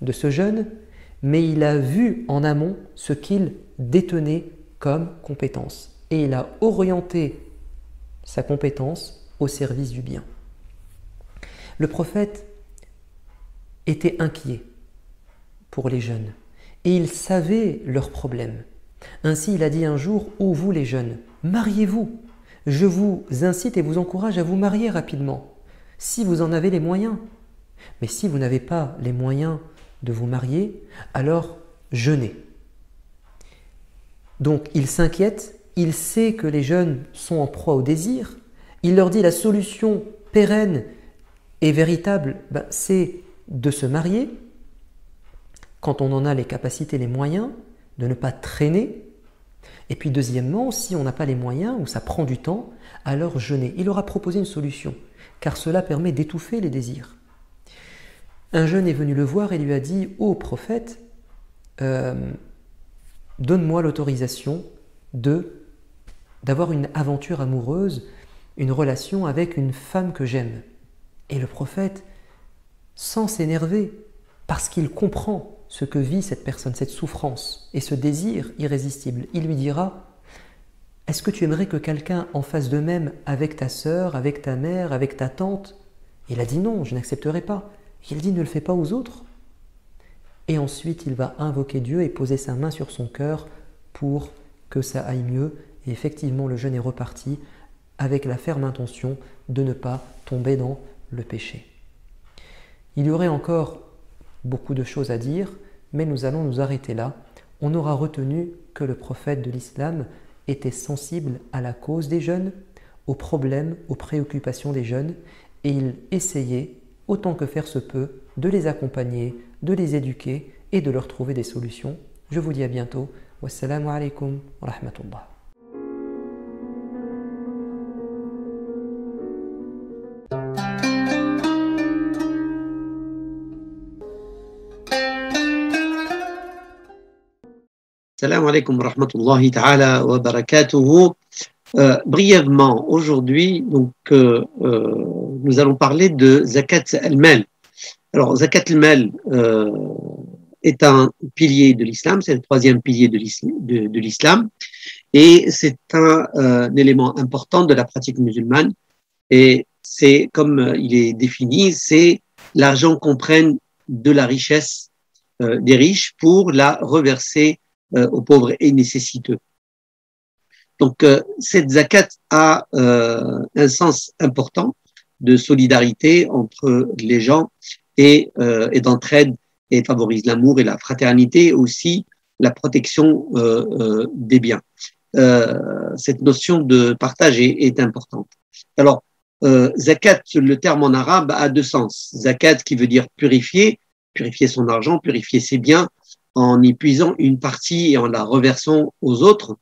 de ce jeune, mais il a vu en amont ce qu'il détenait comme compétence. Et il a orienté sa compétence au service du bien. Le prophète était inquiet pour les jeunes et il savait leurs problèmes. Ainsi, il a dit un jour « Ô vous les jeunes, mariez-vous. Je vous incite et vous encourage à vous marier rapidement, si vous en avez les moyens. Mais si vous n'avez pas les moyens de vous marier, alors jeûnez. » Donc, il s'inquiète, il sait que les jeunes sont en proie au désir. Il leur dit la solution pérenne et véritable, c'est de se marier quand on en a les capacités, les moyens, de ne pas traîner. Et puis deuxièmement, si on n'a pas les moyens ou ça prend du temps, alors jeûner. Il leur a proposé une solution, car cela permet d'étouffer les désirs. Un jeune est venu le voir et lui a dit « Ô prophète, donne-moi l'autorisation d'avoir une aventure amoureuse, une relation avec une femme que j'aime. » Et le prophète, sans s'énerver, parce qu'il comprend ce que vit cette personne, cette souffrance et ce désir irrésistible, il lui dira « Est-ce que tu aimerais que quelqu'un en fasse de même avec ta sœur, avec ta mère, avec ta tante ?» Il a dit « Non, je n'accepterai pas. » Il dit « Ne le fais pas aux autres. » Et ensuite, il va invoquer Dieu et poser sa main sur son cœur pour que ça aille mieux. Et effectivement, le jeune est reparti avec la ferme intention de ne pas tomber dans le péché. Il y aurait encore beaucoup de choses à dire, mais nous allons nous arrêter là. On aura retenu que le prophète de l'islam était sensible à la cause des jeunes, aux problèmes, aux préoccupations des jeunes, et il essayait, autant que faire se peut, de les accompagner, de les éduquer et de leur trouver des solutions. Je vous dis à bientôt. Wassalamu alaikum wa rahmatullah. Salam alaikum wa rahmatullahi ta'ala wa barakatuhu. Brièvement, aujourd'hui, donc, nous allons parler de Zakat al-Mal. Alors, Zakat al-Mal est un pilier de l'islam, c'est le troisième pilier de l'islam, et c'est un élément important de la pratique musulmane. Et c'est, comme il est défini, c'est l'argent qu'on prenne de la richesse des riches pour la reverser aux pauvres et nécessiteux. Donc, cette zakat a un sens important de solidarité entre les gens et d'entraide, et favorise l'amour et la fraternité, aussi la protection des biens. Cette notion de partage est importante. Alors, zakat, le terme en arabe a deux sens. Zakat qui veut dire purifier son argent, purifier ses biens, en y puisant une partie et en la reversant aux autres,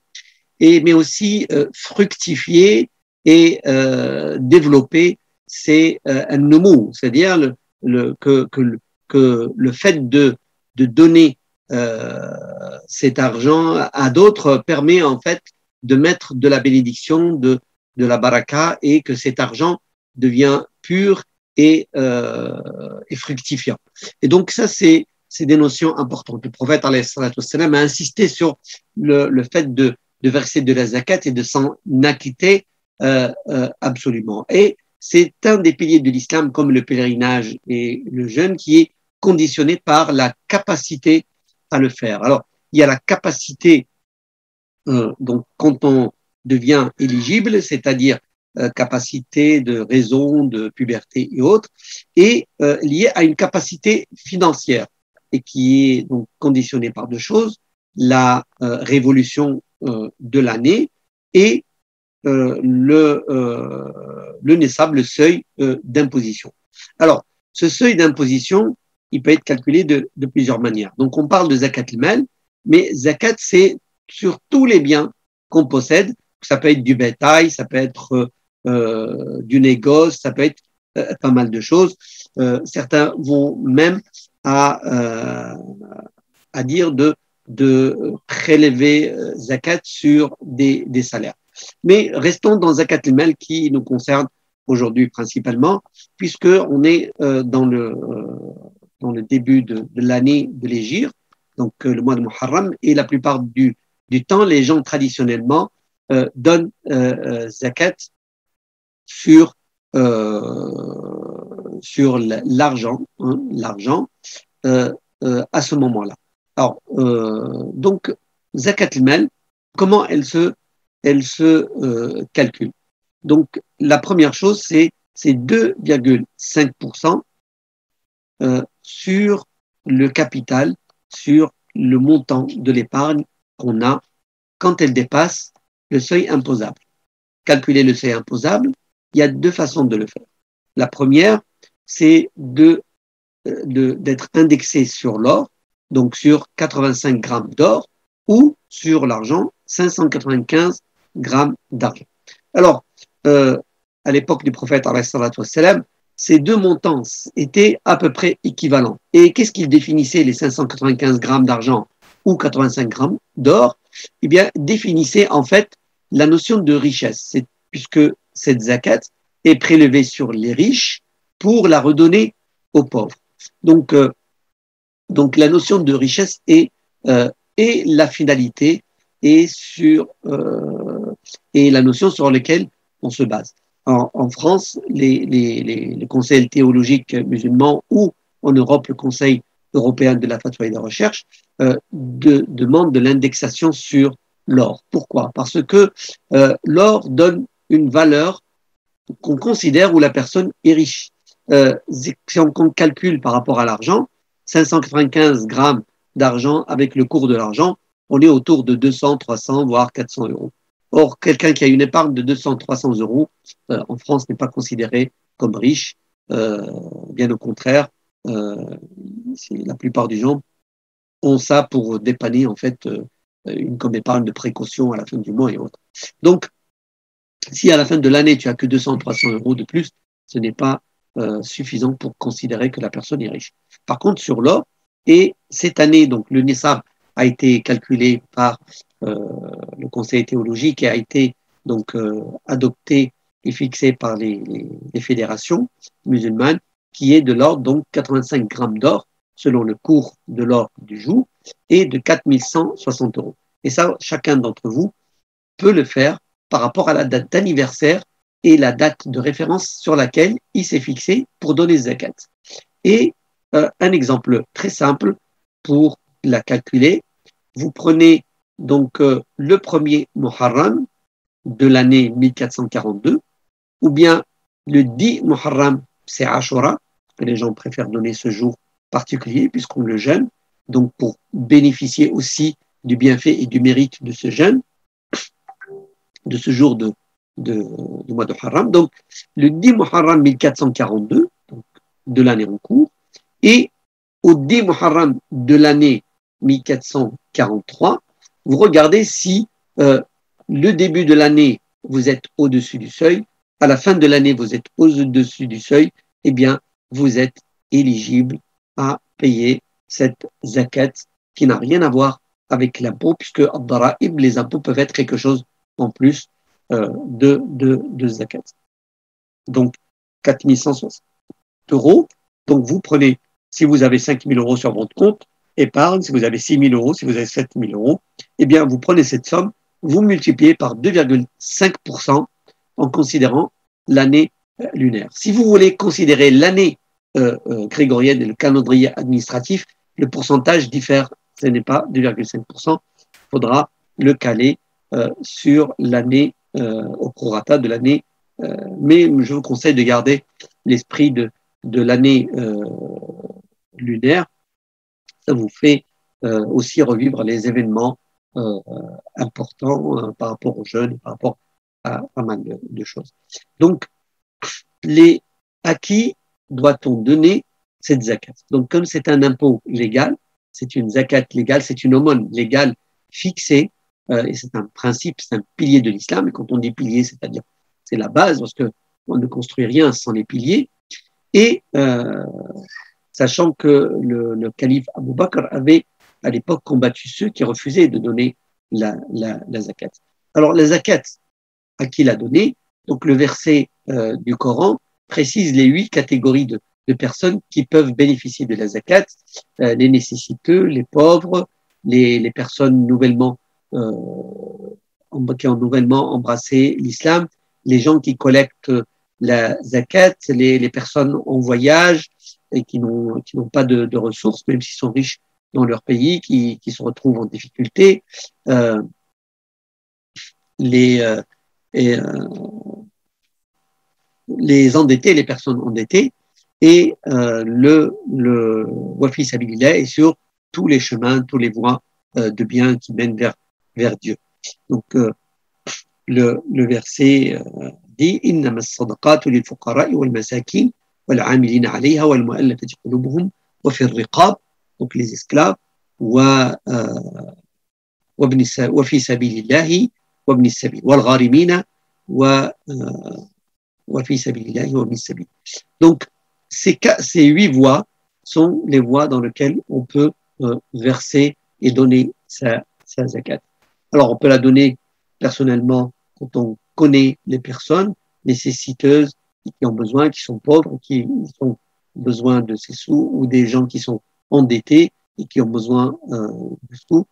mais aussi fructifier et développer, c'est un noumou, c'est-à-dire que le fait de donner cet argent à d'autres permet en fait de mettre de la bénédiction, de la baraka, et que cet argent devient pur et fructifiant. Et donc ça, c'est des notions importantes. Le prophète alayhi salatu wassalam a insisté sur le fait de verser de la zakat et de s'en acquitter absolument. Et c'est un des piliers de l'islam, comme le pèlerinage et le jeûne, qui est conditionné par la capacité à le faire. Alors, il y a la capacité donc quand on devient éligible, c'est-à-dire capacité de raison, de puberté et autres, est liée à une capacité financière et qui est donc conditionnée par deux choses, la révolution de l'année et le nessab, le seuil d'imposition. Alors, ce seuil d'imposition, il peut être calculé de plusieurs manières. Donc, on parle de zakat al-mal, mais zakat, c'est sur tous les biens qu'on possède. Ça peut être du bétail, ça peut être du négoce, ça peut être pas mal de choses. Certains vont même à dire de prélever zakat sur des salaires. Mais restons dans zakat al-mal qui nous concerne aujourd'hui principalement, puisqu'on est dans le début de l'année de l'hégire, donc le mois de Muharram, et la plupart du temps, les gens traditionnellement donnent zakat sur l'argent, à ce moment-là. Alors, donc, zakat al-mal, comment elle se calcule? Donc, la première chose, c'est 2,5% sur le capital, sur le montant de l'épargne qu'on a quand elle dépasse le seuil imposable. Calculer le seuil imposable, il y a deux façons de le faire. La première, c'est d'être indexé sur l'or, donc sur 85 grammes d'or, ou sur l'argent, 595 grammes d'argent. Alors, à l'époque du prophète, ces deux montants étaient à peu près équivalents. Et qu'est-ce qu'ils définissaient, les 595 grammes d'argent ou 85 grammes d'or? Eh bien, définissaient en fait la notion de richesse, puisque cette zakat est prélevée sur les riches pour la redonner aux pauvres. Donc la notion de richesse est la finalité et la notion sur laquelle on se base. En France, les conseils théologiques musulmans ou en Europe, le Conseil européen de la fatwa et de la recherche demande de l'indexation sur l'or. Pourquoi? Parce que l'or donne une valeur qu'on considère où la personne est riche. Si on calcule par rapport à l'argent, 595 grammes d'argent avec le cours de l'argent, on est autour de 200, 300, voire 400 euros. Or, quelqu'un qui a une épargne de 200, 300 euros, en France, n'est pas considéré comme riche. Bien au contraire, la plupart des gens ont ça pour dépanner, en fait, comme épargne de précaution à la fin du mois et autres. Donc, si à la fin de l'année, tu as que 200, 300 euros de plus, ce n'est pas suffisant pour considérer que la personne est riche. Par contre, sur l'or, et cette année, donc le nessab a été calculé par le conseil théologique et a été donc adopté et fixé par les fédérations musulmanes, qui est de l'ordre donc 85 grammes d'or selon le cours de l'or du jour et de 4160 euros. Et ça, chacun d'entre vous peut le faire par rapport à la date d'anniversaire et la date de référence sur laquelle il s'est fixé pour donner zakat. Et un exemple très simple pour la calculer, vous prenez donc le premier Muharram de l'année 1442, ou bien le 10 Muharram, c'est Ashura, que les gens préfèrent donner ce jour particulier puisqu'on le jeûne, donc pour bénéficier aussi du bienfait et du mérite de ce jeûne, de ce jour du mois de Muharram. Donc le 10 Muharram 1442, donc de l'année en cours, et au 10 Muharram de l'année 1443, vous regardez si le début de l'année, vous êtes au-dessus du seuil, à la fin de l'année, vous êtes au-dessus du seuil, eh bien, vous êtes éligible à payer cette zakat qui n'a rien à voir avec l'impôt, puisque les impôts peuvent être quelque chose en plus de zakat. Donc, 4160 euros. Donc, vous prenez, si vous avez 5 000 euros sur votre compte épargne, si vous avez 6 000 euros, si vous avez 7 000 euros, eh bien, vous prenez cette somme, vous multipliez par 2,5% en considérant l'année lunaire. Si vous voulez considérer l'année grégorienne et le calendrier administratif, le pourcentage diffère. Ce n'est pas 2,5%. Il faudra le caler sur l'année, au prorata de l'année. Mais je vous conseille de garder l'esprit de l'année lunaire. Ça vous fait aussi revivre les événements importants par rapport aux jeunes, par rapport à pas mal de choses. Donc, à qui doit-on donner cette zakat? Donc, comme c'est un impôt légal, c'est une zakat légale, c'est une aumône légale fixée, et c'est un principe, c'est un pilier de l'islam. Et quand on dit pilier, c'est-à-dire c'est la base, parce qu'on ne construit rien sans les piliers. Et sachant que le calife Abu Bakr avait à l'époque combattu ceux qui refusaient de donner la zakat. Alors la zakat, à qui la donner? Donc le verset du Coran précise les 8 catégories de personnes qui peuvent bénéficier de la zakat: les nécessiteux, les pauvres, les personnes qui ont nouvellement embrassé l'islam, les gens qui collectent la zakat, les personnes en voyage et qui n'ont pas de ressources, même s'ils sont riches dans leur pays, qui se retrouvent en difficulté, les endettés, les personnes endettées, et le wafi sabilillah est sur tous les chemins, tous les voies de biens qui mènent vers Dieu. Donc le verset dit: innama as-sadaqatu lil fuqara'i wal masakin wal 'amilina 'alayha wal mu'allafati qulubuhum wa fi ar-riqab, donc les esclaves, wa fi sabilillahi wa ibn as-sabil wal gharimina wa fi sabilillahi wa ibn as-sabil. Donc ces 8 voies sont les voies dans lesquelles on peut verser et donner sa zakat. Alors on peut la donner personnellement quand on connaît les personnes nécessiteuses qui ont besoin, qui sont pauvres, qui ont besoin de ces sous, ou des gens qui sont endettés et qui ont besoin de sous,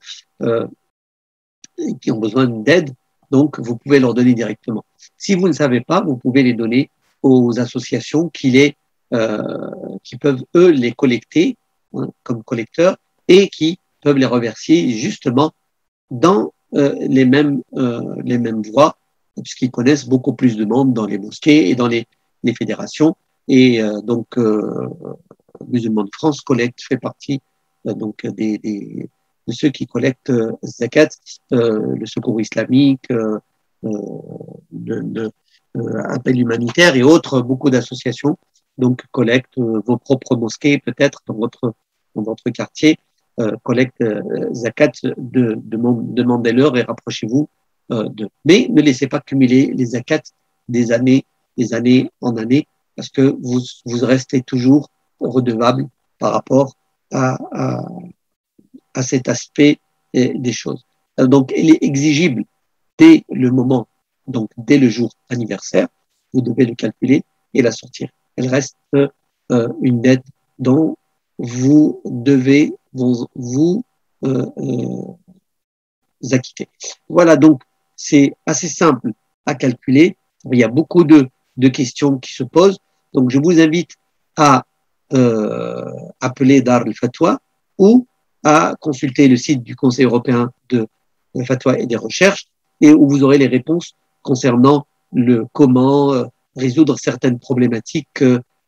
et qui ont besoin d'aide. Donc vous pouvez leur donner directement. Si vous ne savez pas, vous pouvez les donner aux associations qui peuvent eux les collecter, comme collecteurs, et qui peuvent les reverser justement dans les mêmes voies, puisqu'ils connaissent beaucoup plus de monde dans les mosquées et dans les fédérations. Et donc Musulmans de France fait partie donc de ceux qui collectent zakat, le Secours islamique, Appel humanitaire et autres, beaucoup d'associations donc collectent. Vos propres mosquées peut-être dans votre quartier collectent zakat, demandez-leur et rapprochez-vous d'eux. Mais ne laissez pas cumuler les zakats des années en année, parce que vous restez toujours redevable par rapport à cet aspect des choses. Donc, elle est exigible dès le moment, donc dès le jour anniversaire, vous devez le calculer et la sortir. Elle reste une dette dont vous devez vous acquitter. Voilà, donc c'est assez simple à calculer. Il y a beaucoup de questions qui se posent. Donc, je vous invite à appeler Dar al-Fatwa ou à consulter le site du Conseil européen de la Fatwa et des recherches, et où vous aurez les réponses concernant comment résoudre certaines problématiques,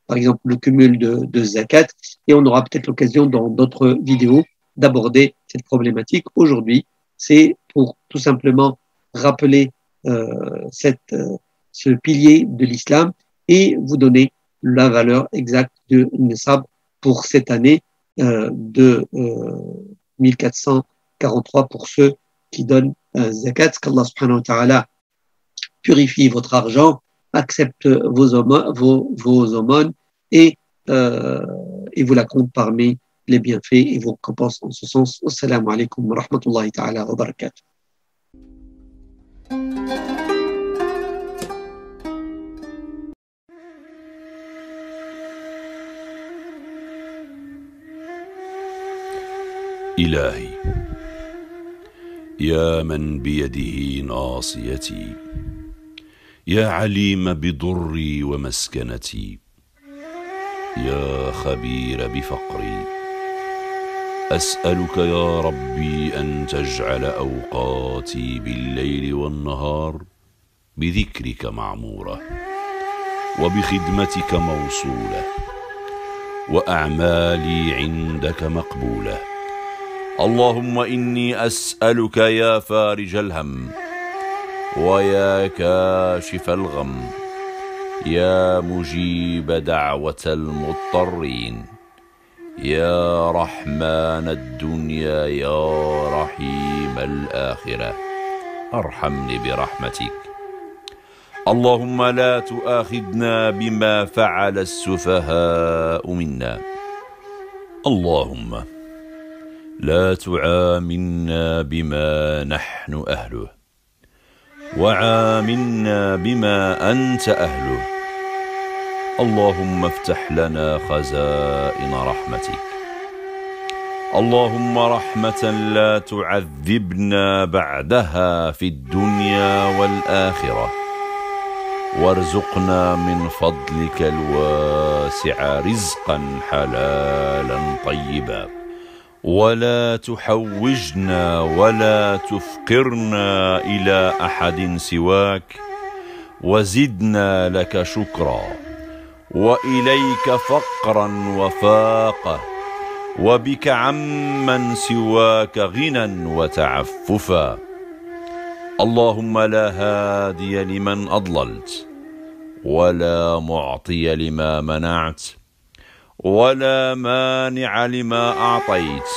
par exemple le cumul de zakat, et on aura peut-être l'occasion dans d'autres vidéos d'aborder cette problématique. Aujourd'hui, c'est pour tout simplement rappeler ce pilier de l'islam et vous donner la valeur exacte de Nisab pour cette année de 1443 pour ceux qui donnent zakat. Qu'Allah subhanahu wa ta'ala purifie votre argent, accepte vos aumônes et vous la compte parmi les bienfaits et vous récompense en ce sens. Assalamu alaikum wa rahmatullahi ta'ala wa barakatuh. إلهي يا من بيده ناصيتي، يا عليم بضري ومسكنتي، يا خبير بفقري، أسألك يا ربي أن تجعل أوقاتي بالليل والنهار بذكرك معمورة، وبخدمتك موصولة، وأعمالي عندك مقبولة. اللهم إني أسألك يا فارج الهم، ويا كاشف الغم، يا مجيب دعوة المضطرين، يا رحمن الدنيا يا رحيم الآخرة، ارحمني برحمتك. اللهم لا تؤاخذنا بما فعل السفهاء منا. اللهم لا تعاملنا بما نحن أهله، وعاملنا بما أنت أهله. اللهم افتح لنا خزائن رحمتك. اللهم رحمة لا تعذبنا بعدها في الدنيا والآخرة، وارزقنا من فضلك الواسع رزقا حلالا طيبا، ولا تحوجنا ولا تفقرنا إلى أحد سواك، وزدنا لك شكرا، وإليك فقرا وفاقة، وبك عمن سواك غنى وتعففا. اللهم لا هادي لمن أضللت، ولا معطي لما منعت، ولا مانع لما أعطيت،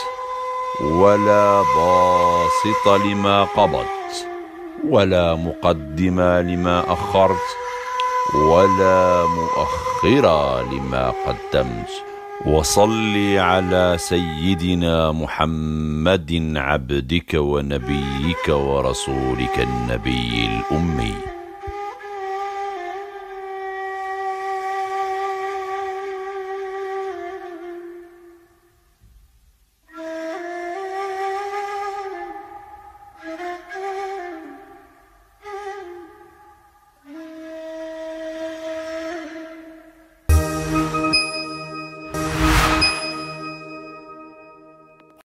ولا باسط لما قبضت، ولا مقدم لما أخرت، ولا مؤخر لما قدمت. وصل على سيدنا محمد عبدك ونبيك ورسولك النبي الأمي